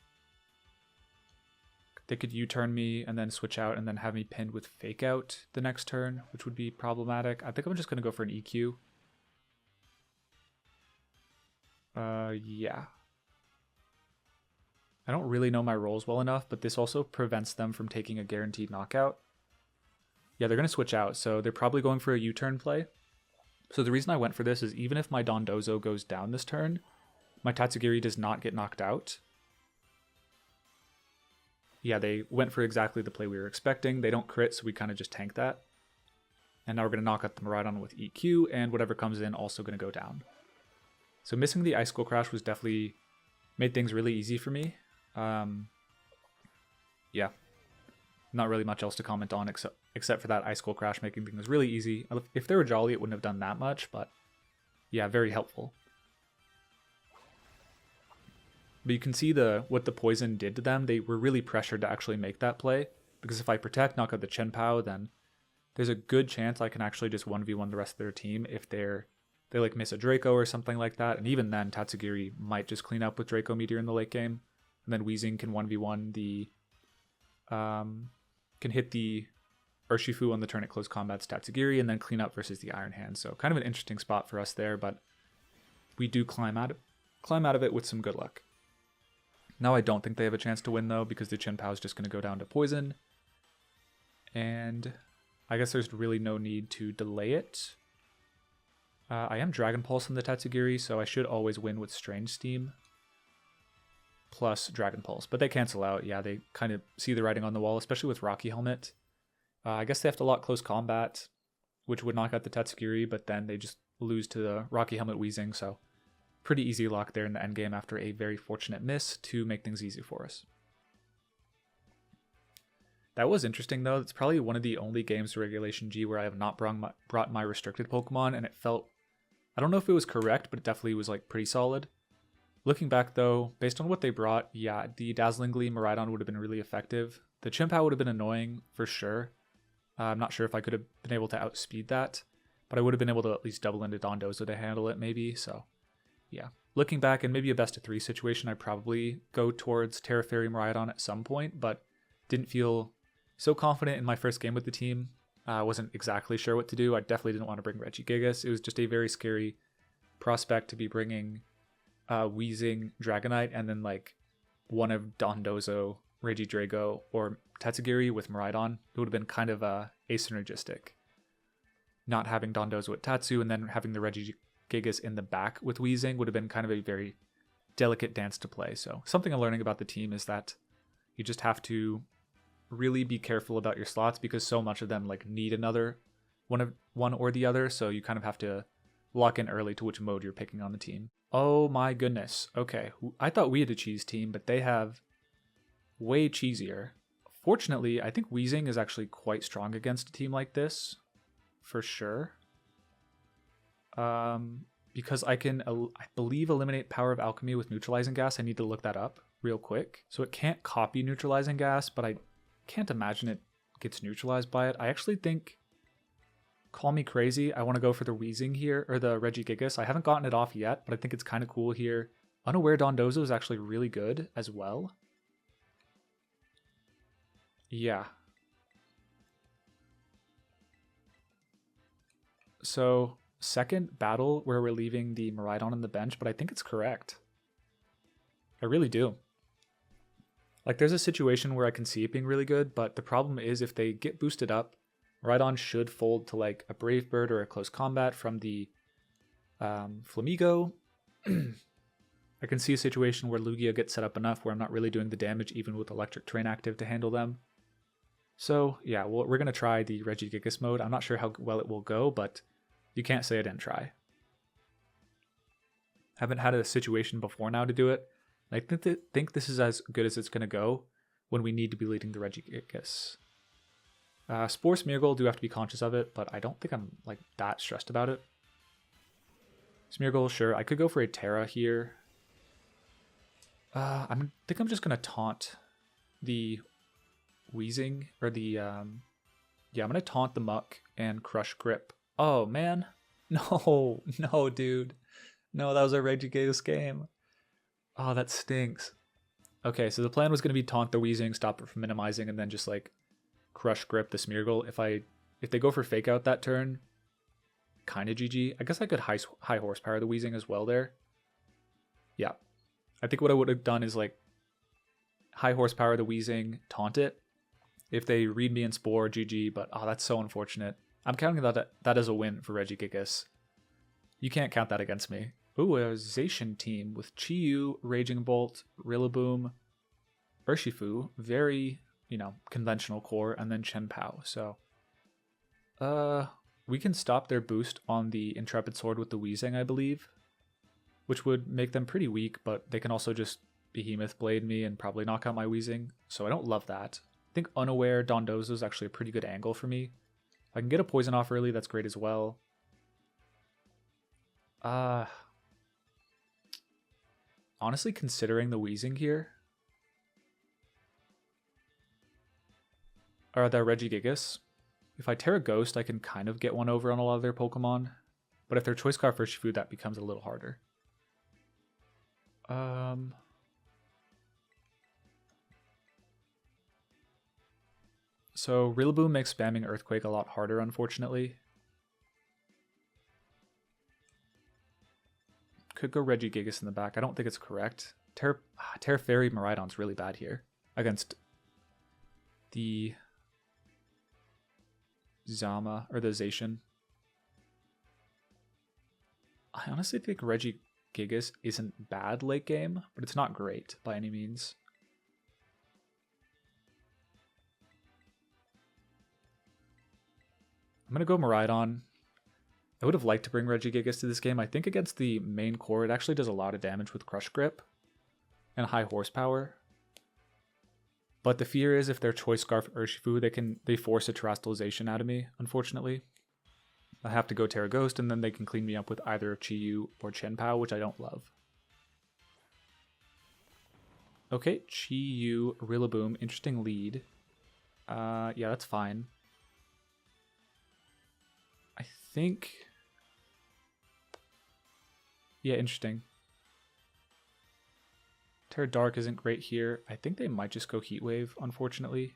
They could U-turn me and then switch out and then have me pinned with Fake Out the next turn, which would be problematic. I think I'm just going to go for an EQ. Yeah. I don't really know my roles well enough, but this also prevents them from taking a guaranteed knockout. Yeah, they're going to switch out, so they're probably going for a U-turn play. So the reason I went for this is even if my Dondozo goes down this turn, my Tatsugiri does not get knocked out. Yeah, they went for exactly the play we were expecting. They don't crit, so we kind of just tank that. And now we're going to knock out the Miraidon with EQ, and whatever comes in also going to go down. So missing the Icicle Crash was definitely made things really easy for me. Yeah, not really much else to comment on except for that Icicle Crash making things really easy. If they were Jolly, it wouldn't have done that much, but yeah, very helpful. But you can see what the poison did to them. They were really pressured to actually make that play, because if I protect, knock out the Chen-Pao, then there's a good chance I can actually just 1v1 the rest of their team if they like miss a Draco or something like that. And even then, Tatsugiri might just clean up with Draco Meteor in the late game. And then Weezing can 1v1 can hit the Urshifu on the turn at close combat's Tatsugiri and then clean up versus the Iron Hand. So kind of an interesting spot for us there, but we do climb out of it with some good luck. Now I don't think they have a chance to win though, because the Chin Pao is just going to go down to poison. And I guess there's really no need to delay it. I am Dragon Pulse on the Tatsugiri, so I should always win with Strange Steam plus Dragon Pulse. But they cancel out. Yeah, they kind of see the writing on the wall, especially with Rocky Helmet. I guess they have to lock close combat, which would knock out the Tatsugiri, but then they just lose to the Rocky Helmet Weezing, so pretty easy lock there in the endgame after a very fortunate miss to make things easy for us. That was interesting though. It's probably one of the only games to Regulation G where I have not brought my restricted Pokemon, and it felt, I don't know if it was correct, but it definitely was like pretty solid. Looking back though, based on what they brought, yeah, the Dazzling Gleam Miraidon would have been really effective. The Chin Pao would have been annoying for sure. I'm not sure if I could have been able to outspeed that, but I would have been able to at least double into Dondozo to handle it maybe, so yeah. Looking back, in maybe a best of 3 situation, I'd probably go towards Terra Fairy Miraidon at some point, but didn't feel so confident in my first game with the team. I wasn't exactly sure what to do. I definitely didn't want to bring Regigigas. It was just a very scary prospect to be bringing Weezing Dragonite and then like one of Dondozo, Regidrago, or Tatsugiri with Miraidon. It would have been kind of asynergistic. Not having Dondozo with Tatsu and then having the Regigigas in the back with Weezing would have been kind of a very delicate dance to play. So something I'm learning about the team is that you just have to really be careful about your slots, because so much of them like need another one or the other, so you kind of have to lock in early to which mode you're picking on the team. Oh my goodness. Okay, I thought we had a cheese team, but they have way cheesier. Fortunately, I think Weezing is actually quite strong against a team like this, for sure. Because I can, I believe, eliminate Power of Alchemy with Neutralizing Gas. I need to look that up real quick. So it can't copy Neutralizing Gas, but I can't imagine it gets neutralized by it. I actually think, call me crazy, I want to go for the Weezing here, or the Regigigas. I haven't gotten it off yet, but I think it's kind of cool here. Unaware Dondozo is actually really good as well. Yeah. So, second battle where we're leaving the Miraidon on the bench, but I think it's correct. I really do. Like, there's a situation where I can see it being really good, but the problem is if they get boosted up, Miraidon should fold to like a Brave Bird or a Close Combat from the Flamigo. I can see a situation where Lugia gets set up enough where I'm not really doing the damage even with Electric Terrain active to handle them. So yeah, well, we're going to try the Regigigas mode. I'm not sure how well it will go, but you can't say I didn't try. Haven't had a situation before now to do it. I think this is as good as it's going to go when we need to be leading the Regigigas. Spore Smeargle, do have to be conscious of it, but I don't think I'm like that stressed about it. Smeargle, sure. I could go for a Terra here. I think I'm just going to taunt the Weezing, or the, yeah, I'm going to taunt the Muck and Crush Grip. Oh, man. No, no, dude. No, that was a Regigigas game. Oh, that stinks. Okay, so the plan was going to be taunt the Weezing, stop it from minimizing, and then just like Crush Grip the Smeargle. If they go for Fake Out that turn, kind of GG. I guess I could high horsepower the Weezing as well there. Yeah. I think what I would have done is like high horsepower the Weezing, taunt it. If they read me in Spore, GG, but oh, that's so unfortunate. I'm counting that as a win for Regigigas. You can't count that against me. Ooh, a Zacian team with Chi-Yu, Raging Bolt, Rillaboom, Urshifu, very, conventional core, and then Chen Pao. So, we can stop their boost on the Intrepid Sword with the Weezing, I believe, which would make them pretty weak, but they can also just Behemoth Blade me and probably knock out my Weezing, so I don't love that. I think Unaware Dondozo is actually a pretty good angle for me. If I can get a Poison off early, that's great as well. Honestly, considering the Weezing here, or the Regigigas, if I Terra Ghost, I can kind of get one over on a lot of their Pokemon, but if they're Choice Scarf Urshifu, that becomes a little harder. So Rillaboom makes spamming Earthquake a lot harder, unfortunately. Could go Regigigas in the back. I don't think it's correct. Terra Fairy Miraidon's really bad here against the Zama or the Zacian. I honestly think Regigigas isn't bad late game, but it's not great by any means. I'm going to go Miraidon. I would have liked to bring Regigigas to this game. I think against the main core, it actually does a lot of damage with Crush Grip and high horsepower. But the fear is if they're Choice Scarf Urshifu, they force a Terastallization out of me, unfortunately. I have to go Terra Ghost, and then they can clean me up with either Chi-Yu or Chien-Pao, which I don't love. Okay, Chi-Yu, Rillaboom, interesting lead. Yeah, that's fine. I think... Yeah, interesting. Terra Dark isn't great here. I think they might just go Heat Wave, unfortunately.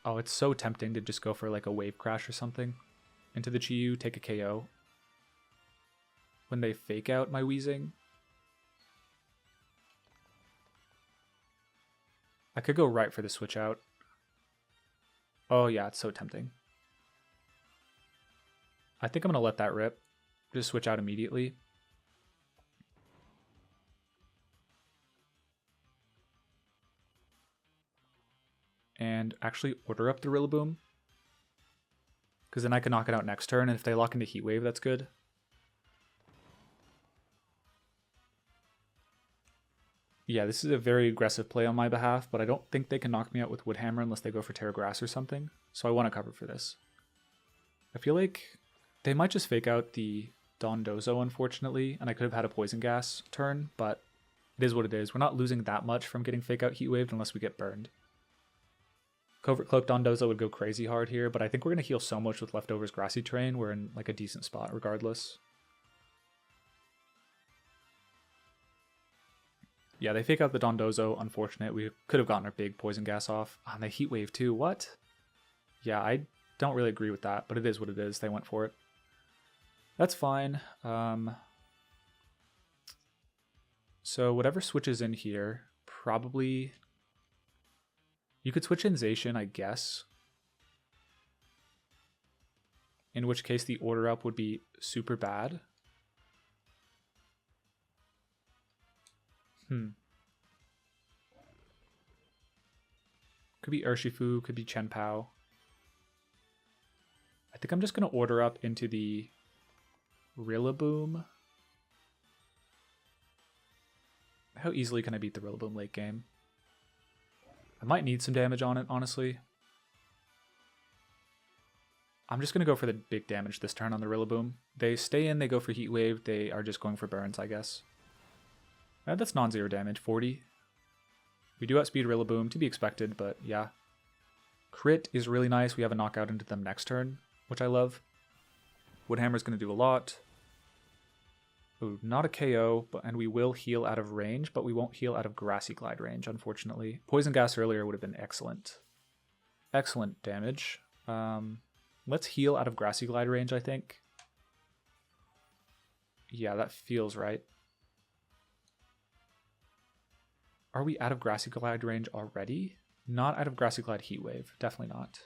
Oh, it's so tempting to just go for like a Wave Crash or something. Into the Chi-Yu, take a KO. When they fake out my Weezing. I could go right for the switch out. Oh yeah, it's so tempting. I think I'm going to let that rip. Just switch out immediately. And actually order up the Rillaboom. Because then I can knock it out next turn, and if they lock into Heat Wave, that's good. Yeah, this is a very aggressive play on my behalf, but I don't think they can knock me out with Wood Hammer unless they go for Terra Grass or something. So I want to cover for this. I feel like they might just fake out the Dondozo, unfortunately, and I could have had a Poison Gas turn, but it is what it is. We're not losing that much from getting fake out Heat Waved unless we get burned. Covert Cloak Dondozo would go crazy hard here, but I think we're going to heal so much with Leftovers Grassy Terrain. We're in like a decent spot regardless. Yeah, they fake out the Dondozo. Unfortunate. We could have gotten our big Poison Gas off. And they Heat Wave too. What? Yeah, I don't really agree with that, but it is what it is. They went for it. That's fine. So whatever switches in here, probably... You could switch in Zacian, I guess. In which case the order up would be super bad. Could be Urshifu, could be Chien-Pao. I think I'm just going to order up into the Rillaboom. How easily can I beat the Rillaboom late game? I might need some damage on it, honestly. I'm just going to go for the big damage this turn on the Rillaboom. They stay in, they go for Heat Wave, they are just going for burns, I guess. That's non-zero damage, 40. We do outspeed Rillaboom, to be expected, but yeah. Crit is really nice. We have a knockout into them next turn, which I love. Woodhammer's going to do a lot. Ooh, not a KO, and we will heal out of range, but we won't heal out of Grassy Glide range, unfortunately. Poison Gas earlier would have been excellent. Excellent damage. Let's heal out of Grassy Glide range, I think. Yeah, that feels right. Are we out of Grassy Glide range already? Not out of Grassy Glide Heat Wave. Definitely not.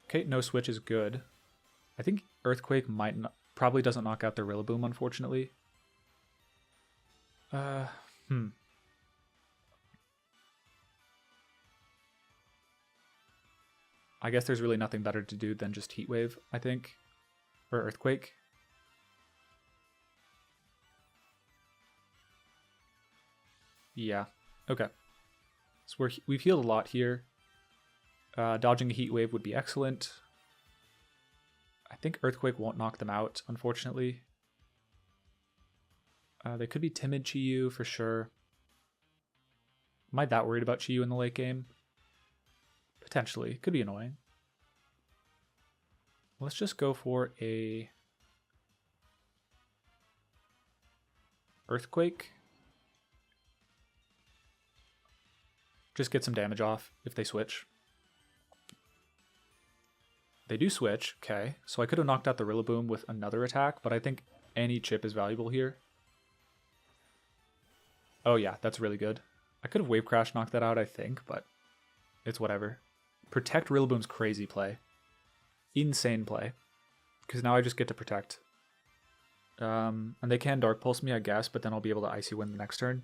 Okay, no switch is good. I think Earthquake probably doesn't knock out the Rillaboom, unfortunately. I guess there's really nothing better to do than just Heat Wave, I think. Or Earthquake. Yeah, okay. So we've healed a lot here. Dodging a Heat Wave would be excellent. I think Earthquake won't knock them out, unfortunately. They could be timid Chi-Yu for sure. Am I that worried about Chi-Yu in the late game? Potentially. Could be annoying. Let's just go for a Earthquake. Just get some damage off if they switch. They do switch, okay. So I could have knocked out the Rillaboom with another attack, but I think any chip is valuable here. Oh yeah, that's really good. I could have Wave Crash knocked that out, I think, but it's whatever. Protect Rillaboom's crazy play. Insane play. Because now I just get to protect. And they can Dark Pulse me, I guess, but then I'll be able to Icy Wind the next turn.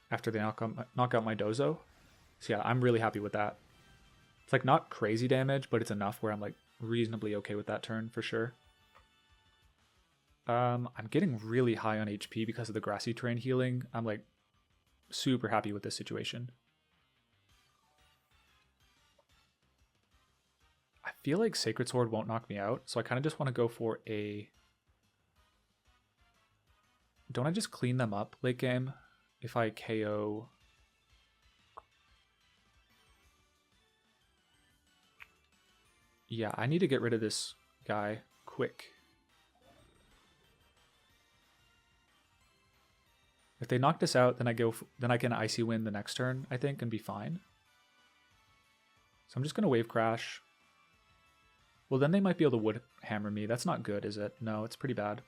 After they knock out my Dozo. So yeah, I'm really happy with that. It's like not crazy damage, but it's enough where I'm like reasonably okay with that turn for sure. I'm getting really high on HP because of the Grassy Terrain healing. I'm like super happy with this situation. I feel like Sacred Sword won't knock me out, so I kind of just want to go for a... Don't I just clean them up late game if I KO... Yeah, I need to get rid of this guy quick. If they knock this out, then I can Icy Wind the next turn, I think, and be fine. So I'm just gonna Wave Crash. Well, then they might be able to Wood Hammer me. That's not good, is it? No, it's pretty bad.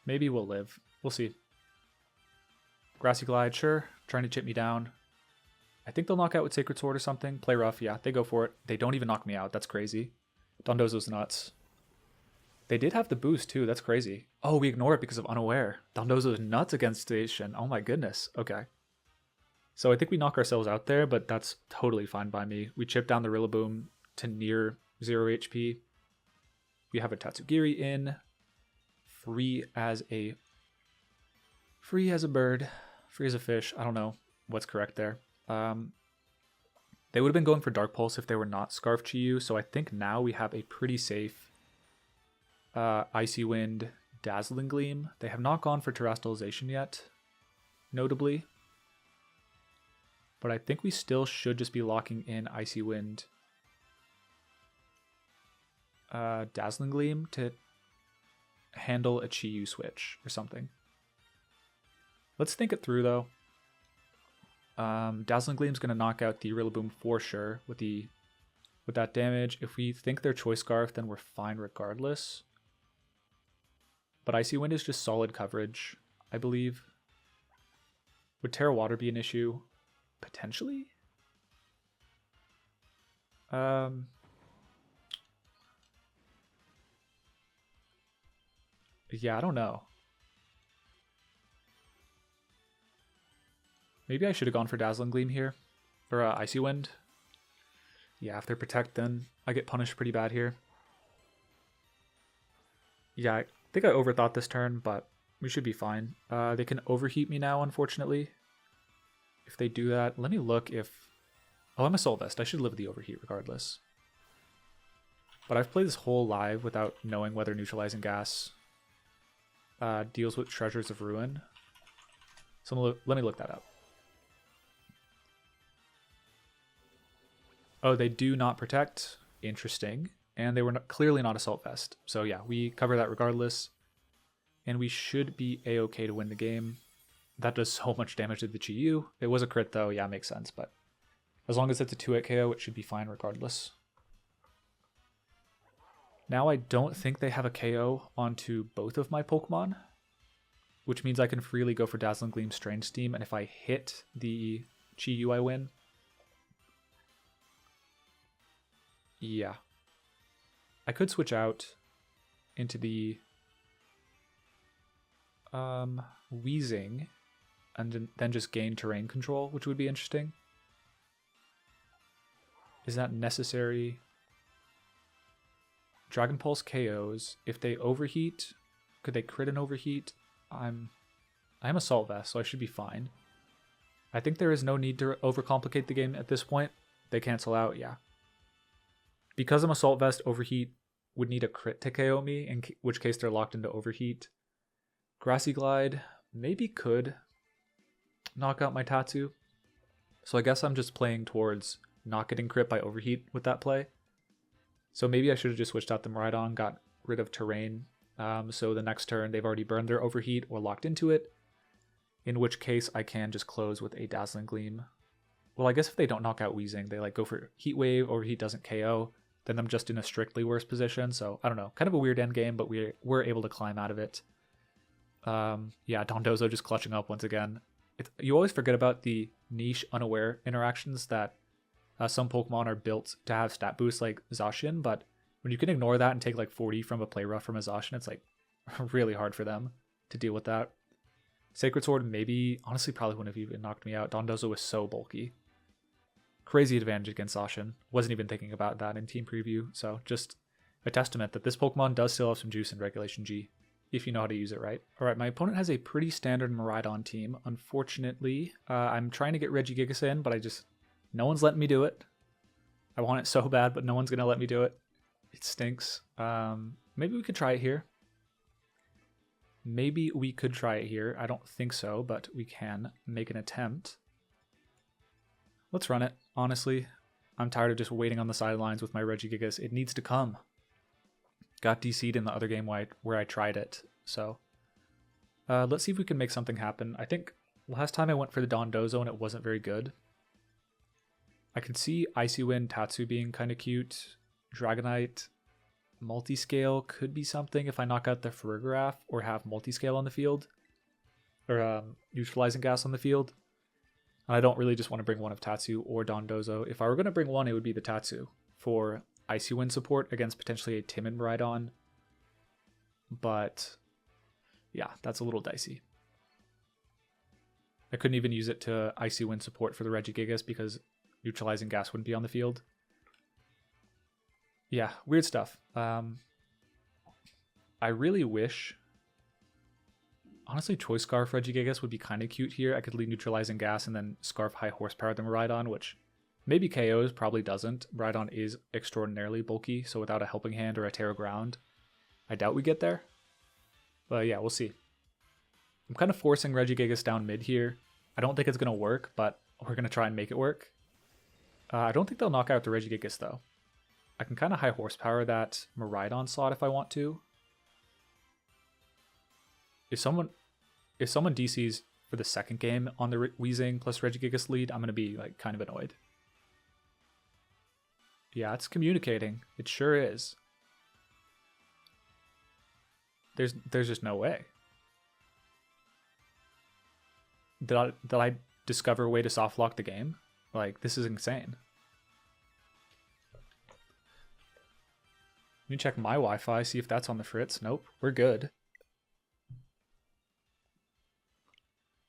Maybe we'll live. We'll see. Grassy Glide, sure. Trying to chip me down. I think they'll knock out with Sacred Sword or something. Play rough, yeah, they go for it. They don't even knock me out. That's crazy. Dondozo's nuts. They did have the boost too. That's crazy. Oh, we ignore it because of Unaware. Dondozo's nuts against Zacian. Oh my goodness. Okay. So I think we knock ourselves out there, but that's totally fine by me. We chip down the Rillaboom to near 0 HP. We have a Tatsugiri in. Free as a bird. Free as a fish. I don't know what's correct there. They would have been going for Dark Pulse if they were not Scarf Chi-Yu, so I think now we have a pretty safe Icy Wind, Dazzling Gleam. They have not gone for Terastallization yet, notably. But I think we still should just be locking in Icy Wind, Dazzling Gleam to handle a Chi-Yu switch or something. Let's think it through though. Dazzling Gleam's going to knock out the Rillaboom for sure with that damage. If we think they're Choice Scarf, then we're fine regardless. But Icy Wind is just solid coverage, I believe. Would Terra Water be an issue? Potentially? Yeah, I don't know. Maybe I should have gone for Dazzling Gleam here. Or Icy Wind. Yeah, if they're Protect, then I get punished pretty bad here. Yeah, I think I overthought this turn, but we should be fine. They can Overheat me now, unfortunately. If they do that, let me look if... Oh, I'm a Soul Vest. I should live with the Overheat regardless. But I've played this whole live without knowing whether Neutralizing Gas deals with Treasures of Ruin. So let me look that up. Oh, they do not Protect. Interesting. And they were clearly not Assault Vest. So yeah, we cover that regardless. And we should be A-okay to win the game. That does so much damage to the Chi-Yu. It was a crit though, yeah, makes sense. But as long as it's a 2-hit KO, it should be fine regardless. Now I don't think they have a KO onto both of my Pokemon, which means I can freely go for Dazzling Gleam, Strange Steam, and if I hit the Chi-Yu, I win. Yeah. I could switch out into the Weezing and then just gain terrain control, which would be interesting. Is that necessary? Dragon Pulse KOs. If they overheat, could they crit an overheat? I am Assault Vest, so I should be fine. I think there is no need to overcomplicate the game at this point. They cancel out, yeah. Because I'm Assault Vest, Overheat would need a crit to KO me, in which case they're locked into Overheat. Grassy Glide maybe could knock out my Tatsu. So I guess I'm just playing towards not getting crit by Overheat with that play. So maybe I should have just switched out the Miraidon, got rid of Terrain. So the next turn they've already burned their Overheat or locked into it. in which case I can just close with a Dazzling Gleam. Well, I guess if they don't knock out Weezing, they like go for Heat Wave, Overheat doesn't KO, then I'm just in a strictly worse position. So I don't know, kind of a weird end game, but we're able to climb out of it. Yeah, Dondozo just clutching up once again. You always forget about the niche unaware interactions that some Pokemon are built to have stat boosts like Zacian, but when you can ignore that and take like 40 from a play rough from a Zacian, it's like really hard for them to deal with that. Sacred Sword maybe, honestly probably wouldn't have even knocked me out. Dondozo was so bulky. Crazy advantage against Zacian. Wasn't even thinking about that in team preview, so just a testament that this Pokemon does still have some juice in Regulation G, if you know how to use it right. Alright, my opponent has a pretty standard Miraidon team. Unfortunately, I'm trying to get Regigigas in, but no one's letting me do it. I want it so bad, but no one's going to let me do it. It stinks. Maybe we could try it here. Maybe we could try it here. I don't think so, but we can make an attempt. Let's run it, honestly. I'm tired of just waiting on the sidelines with my Regigigas. It needs to come. Got DC'd in the other game where I tried it, so let's see if we can make something happen. I think last time I went for the Dondozo and it wasn't very good. I could see Icy Wind Tatsu being kind of cute. Dragonite Multiscale could be something if I knock out the Farigiraf or have Multiscale on the field. Or Neutralizing Gas on the field. And I don't really just want to bring one of Tatsu or Dondozo. If I were going to bring one, it would be the Tatsu for Icy Wind support against potentially a timid Miraidon. But yeah, that's a little dicey. I couldn't even use it to Icy Wind support for the Regigigas because Neutralizing Gas wouldn't be on the field. Yeah, weird stuff. I really wish... Honestly, Choice Scarf Regigigas would be kind of cute here. I could leave Neutralizing Gas and then Scarf high horsepower the Miraidon, which maybe KOs, probably doesn't. Miraidon is extraordinarily bulky, so without a Helping Hand or a Terra Ground, I doubt we get there. But yeah, we'll see. I'm kind of forcing Regigigas down mid here. I don't think it's going to work, but we're going to try and make it work. I don't think they'll knock out the Regigigas, though. I can kind of high horsepower that Miraidon slot if I want to. If someone DCs for the second game on the Weezing plus Regigigas lead, I'm going to be like kind of annoyed. Yeah, it's communicating. It sure is. There's just no way. Did I discover a way to soft lock the game? Like, this is insane. Let me check my Wi-Fi, see if that's on the fritz. Nope, we're good.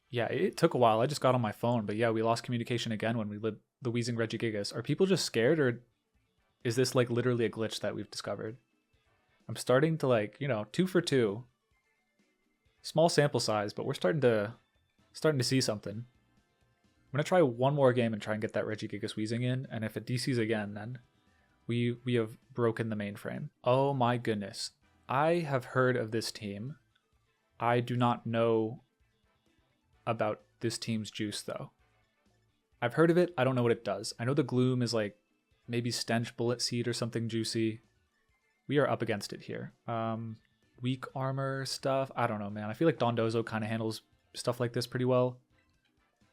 Yeah, it took a while. I just got on my phone, but yeah, we lost communication again when we lit the Weezing Regigigas. Are people just scared, or is this like literally a glitch that we've discovered? I'm starting to like, 2 for 2. Small sample size, but we're starting to see something. I'm gonna try one more game and try and get that Regigigas Weezing in, and if it DCs again, then we have broken the mainframe. Oh my goodness. I have heard of this team. I do not know about this team's juice though. I've heard of it, I don't know what it does. I know the Gloom is like maybe Stench Bullet Seed or something juicy. We are up against it here. Weak armor stuff, I don't know, man. I feel like Dondozo kind of handles stuff like this pretty well.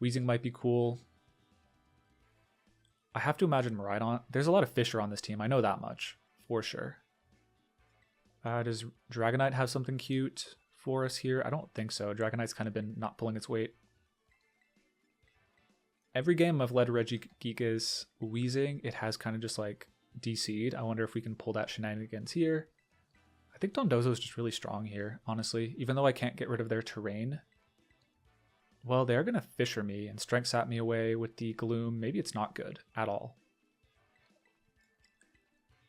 Weezing might be cool. I have to imagine Miraidon. There's a lot of Fissure on this team, I know that much for sure. Does Dragonite have something cute for us here? I don't think so. Dragonite's kind of been not pulling its weight. Every game I've led Regigigas Weezing, it has kind of just like DC'd. I wonder if we can pull that shenanigans here. I think Dondozo is just really strong here, honestly. Even though I can't get rid of their terrain. Well, they're going to Fissure me and Strength Sap me away with the Gloom. Maybe it's not good at all.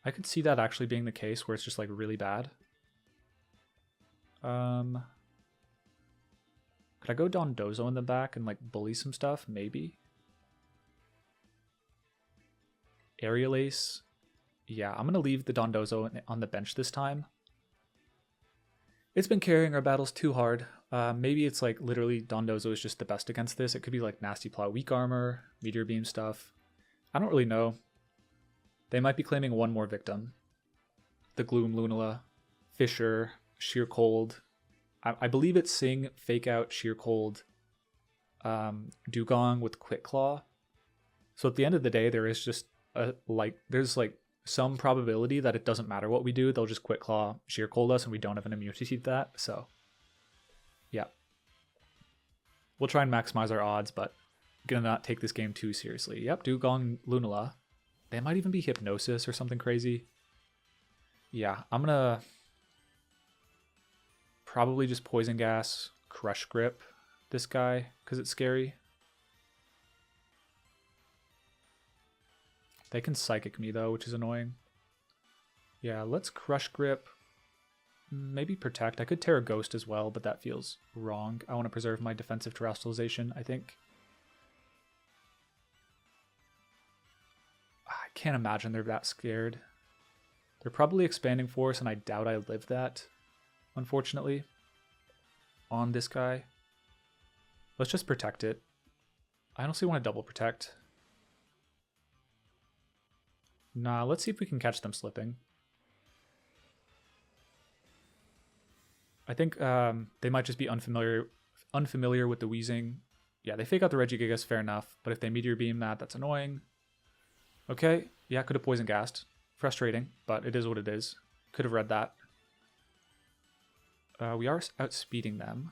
I could see that actually being the case where it's just like really bad. Could I go Dondozo in the back and like bully some stuff? Maybe. Aerial Ace. Yeah, I'm going to leave the Dondozo on the bench this time. It's been carrying our battles too hard. Maybe it's like literally Dondozo is just the best against this. It could be like Nasty Plow, weak armor, Meteor Beam stuff. I don't really know. They might be claiming one more victim. The Gloom Lunala, Fissure, Sheer Cold. I believe it's Sing, Fake Out, Sheer Cold, Dugong with Quick Claw. So at the end of the day, there is just there's some probability that it doesn't matter what we do. They'll just Quick Claw, Sheer Cold us, and we don't have an immunity to that. So yeah, we'll try and maximize our odds, but gonna not take this game too seriously. Yep, Dugong, Lunala. They might even be Hypnosis or something crazy. Yeah, I'm gonna probably just Poison Gas, Crush Grip this guy because it's scary. They can Psychic me though, which is annoying. Yeah, let's Crush Grip. Maybe Protect. I could Terra Ghost as well, but that feels wrong. I want to preserve my defensive terrestrialization, I think. I can't imagine they're that scared. They're probably expanding force, and I doubt I live that, unfortunately, on this guy. Let's just Protect it. I honestly want to double Protect. Nah, let's see if we can catch them slipping. I think they might just be unfamiliar with the Weezing. Yeah, they fake out the Regigigas, fair enough. But if they Meteor Beam that, that's annoying. Okay, yeah, could have Poison Gassed. Frustrating, but it is what it is. Could have read that. We are outspeeding them.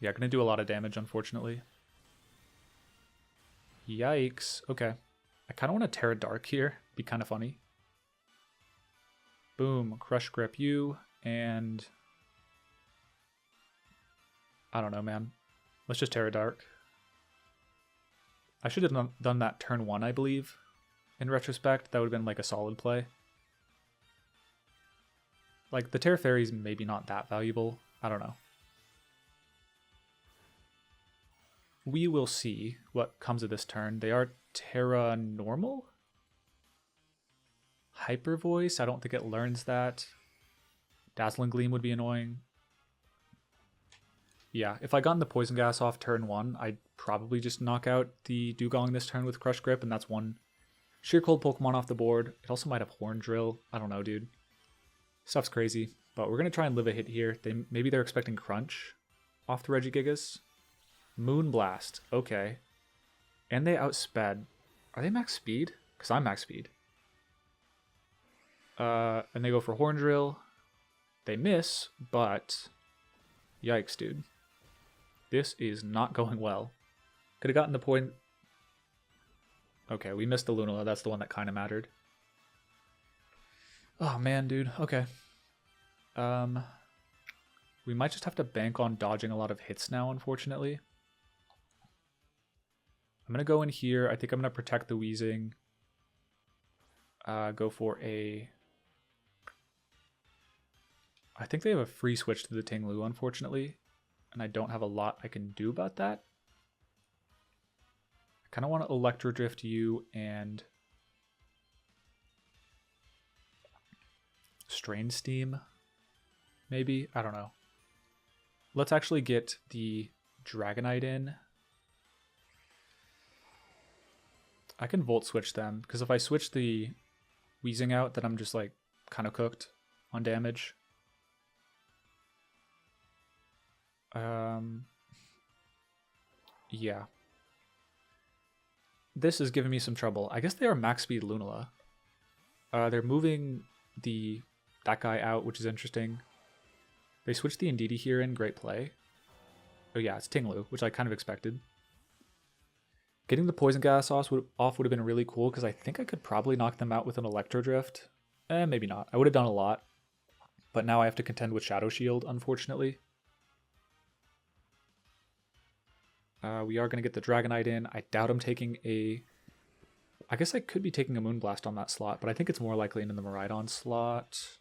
Yeah, gonna do a lot of damage, unfortunately. Yikes. Okay. I kind of want to Terra Dark here. Be kind of funny. Boom. Crush Grip you. And I don't know, man. Let's just Terra Dark. I should have done that turn 1, I believe. In retrospect, that would have been like a solid play. Like, the Terra Fairy's maybe not that valuable. I don't know. We will see what comes of this turn. They are Terra Normal? Hyper Voice? I don't think it learns that. Dazzling Gleam would be annoying. Yeah, if I gotten the Poison Gas off turn 1, I'd probably just knock out the Dugong this turn with Crush Grip, and that's one Sheer Cold Pokemon off the board. It also might have Horn Drill. I don't know, dude. Stuff's crazy. But we're going to try and live a hit here. Maybe they're expecting Crunch off the Regigigas. Moonblast. Okay. And they outsped. Are they max speed? Because I'm max speed. And they go for Horn Drill. They miss, but yikes, dude. This is not going well. Could have gotten the point. Okay, we missed the Lunala. That's the one that kind of mattered. Oh, man, dude. Okay. We might just have to bank on dodging a lot of hits now, unfortunately. I'm going to go in here. I think I'm going to protect the Weezing. Go for a... I think they have a free switch to the Tinglu, unfortunately. And I don't have a lot I can do about that. I kind of want to Electro Drift you and... Strain Steam, maybe? I don't know. Let's actually get the Dragonite in. I can Volt Switch them, because if I switch the Weezing out, then I'm just like kind of cooked on damage. Yeah. This is giving me some trouble. I guess they are max speed Lunala. They're moving that guy out, which is interesting. They switched the Indeedee here in, great play. Oh yeah, it's Tinglu, which I kind of expected. Getting the Poison Gas off would have been really cool, because I think I could probably knock them out with an Electro Drift. Maybe not. I would have done a lot. But now I have to contend with Shadow Shield, unfortunately. We are going to get the Dragonite in. I doubt I'm taking a... I guess I could be taking a Moonblast on that slot, but I think it's more likely in the Miraidon slot.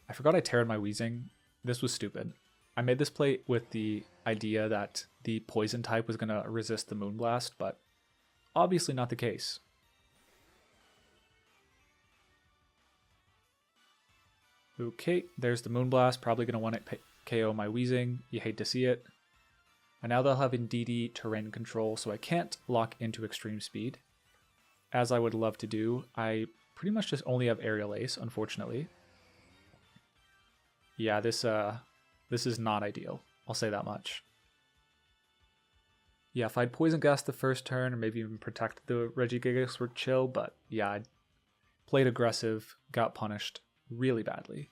I forgot I Terra'd my Weezing. This was stupid. I made this play with the idea that the Poison type was going to resist the Moonblast, but obviously not the case. Okay, there's the Moonblast. Probably going to want to KO my Weezing. You hate to see it. And now they'll have Indeedee terrain control, so I can't lock into extreme speed, as I would love to do. I pretty much just only have Aerial Ace, unfortunately. Yeah, this is not ideal. I'll say that much. Yeah, if I'd Poison Gas the first turn, or maybe even protected the Regigigas were chill, but yeah, I played aggressive, got punished really badly.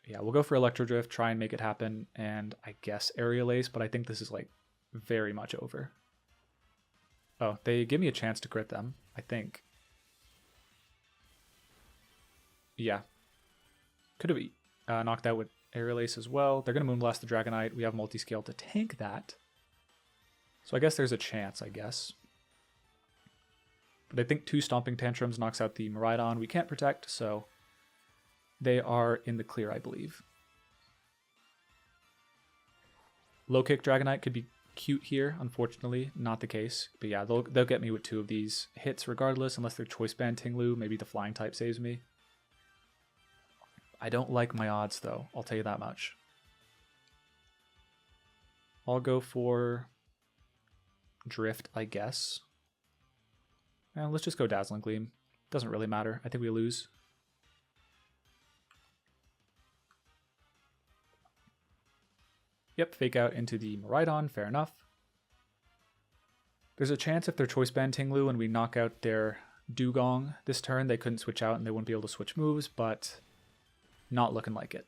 Yeah, we'll go for Electro Drift, try and make it happen, and I guess Aerial Ace, but I think this is like very much over. Oh, they give me a chance to crit them, I think. Yeah. Could have knocked out with Aerial Ace as well. They're going to Moonblast the Dragonite. We have multi-scale to tank that. So I guess there's a chance, I guess. But I think 2 Stomping Tantrums knocks out the Miraidon. We can't protect, so they are in the clear, I believe. Low Kick Dragonite could be cute here. Unfortunately, not the case. But yeah, they'll get me with 2 of these hits regardless, unless they're Choice Band Tinglu. Maybe the Flying type saves me. I don't like my odds, though. I'll tell you that much. I'll go for Drift, I guess. And let's just go Dazzling Gleam. Doesn't really matter. I think we lose. Yep, Fake Out into the Miraidon. Fair enough. There's a chance if they're Choice Band Tinglu and we knock out their Dugong this turn, they couldn't switch out and they wouldn't be able to switch moves, but not looking like it.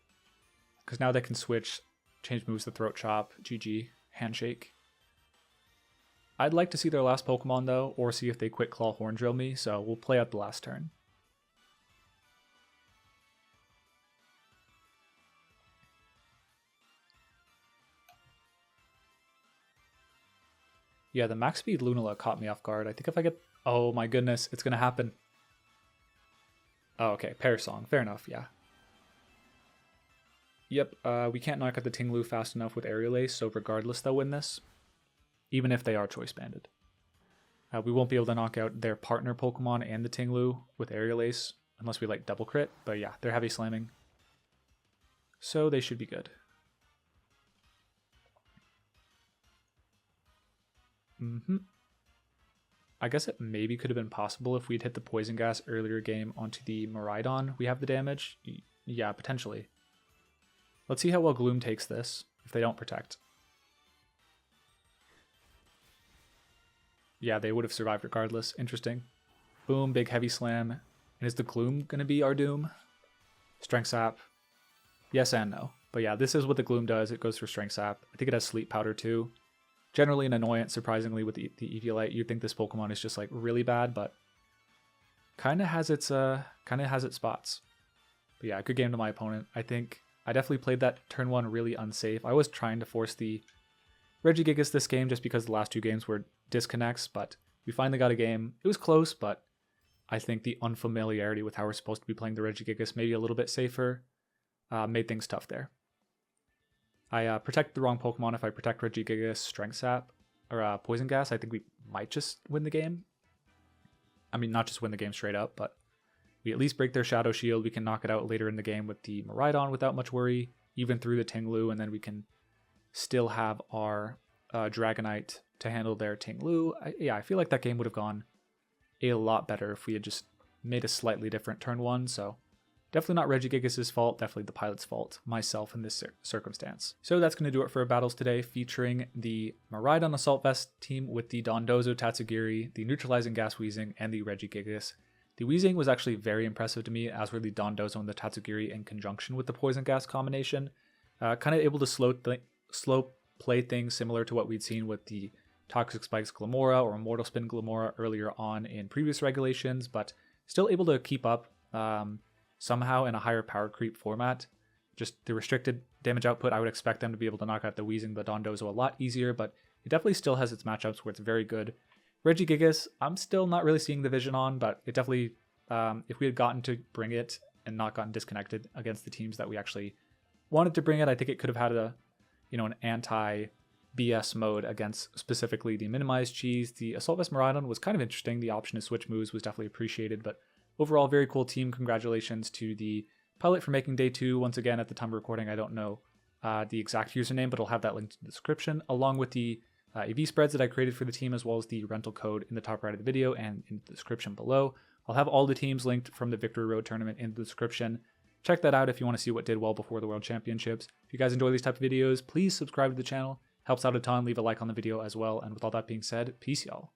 Because now they can switch, change moves to Throat Chop, GG, Handshake. I'd like to see their last Pokemon though, or see if they Quick Claw Horn Drill me, so we'll play out the last turn. Yeah, the max speed Lunala caught me off guard. I think if I get... Oh my goodness, it's going to happen. Oh, okay, Parasong. Fair enough, yeah. Yep, we can't knock out the Tinglu fast enough with Aerial Ace, so regardless they'll win this. Even if they are Choice Banded. We won't be able to knock out their partner Pokemon and the Tinglu with Aerial Ace, unless we like double crit, but yeah, they're heavy slamming. So they should be good. I guess it maybe could have been possible if we'd hit the Poison Gas earlier game onto the Miraidon. We have the damage? Yeah, potentially. Let's see how well Gloom takes this, if they don't protect. Yeah, they would have survived regardless. Interesting. Boom, big heavy slam. And is the Gloom going to be our doom? Strength Sap. Yes and no. But yeah, this is what the Gloom does. It goes for Strength Sap. I think it has Sleep Powder too. Generally an annoyance, surprisingly, with the Eviolite. You'd think this Pokemon is just like really bad, but kind of has its spots. But yeah, good game to my opponent. I think I definitely played that turn 1 really unsafe. I was trying to force the Regigigas this game just because the last 2 games were disconnects, but we finally got a game. It was close, but I think the unfamiliarity with how we're supposed to be playing the Regigigas, maybe a little bit safer, made things tough there. I protect the wrong Pokemon. If I protect Regigigas, Strength Sap, or Poison Gas, I think we might just win the game. I mean, not just win the game straight up, but we at least break their Shadow Shield. We can knock it out later in the game with the Miraidon without much worry, even through the Tinglu, and then we can still have our Dragonite to handle their Tinglu. Yeah, I feel like that game would have gone a lot better if we had just made a slightly different turn 1, so definitely not Regigigas' fault, definitely the pilot's fault, myself in this circumstance. So that's going to do it for our battles today, featuring the Miraidon Assault Vest team with the Dondozo Tatsugiri, the Neutralizing Gas Weezing, and the Regigigas. The Weezing was actually very impressive to me, as were the Dondozo and the Tatsugiri in conjunction with the Poison Gas combination. Kind of able to slow play things similar to what we'd seen with the Toxic Spikes Glamora or Immortal Spin Glamora earlier on in previous regulations, but still able to keep up somehow in a higher power creep format. Just the restricted damage output, I would expect them to be able to knock out the Weezing, the Dondozo a lot easier, but it definitely still has its matchups where it's very good. Regigigas, I'm still not really seeing the vision on, but it definitely, if we had gotten to bring it and not gotten disconnected against the teams that we actually wanted to bring it, I think it could have had an anti-BS mode against specifically the Minimized Cheese. The Assault Vest Miraidon was kind of interesting. The option to switch moves was definitely appreciated, but overall, very cool team. Congratulations to the pilot for making day 2. Once again, at the time of recording, I don't know the exact username, but I'll have that linked in the description, along with the EV spreads that I created for the team, as well as the rental code in the top right of the video and in the description below. I'll have all the teams linked from the Victory Road tournament in the description. Check that out if you want to see what did well before the World Championships. If you guys enjoy these type of videos, please subscribe to the channel. Helps out a ton. Leave a like on the video as well. And with all that being said, peace y'all.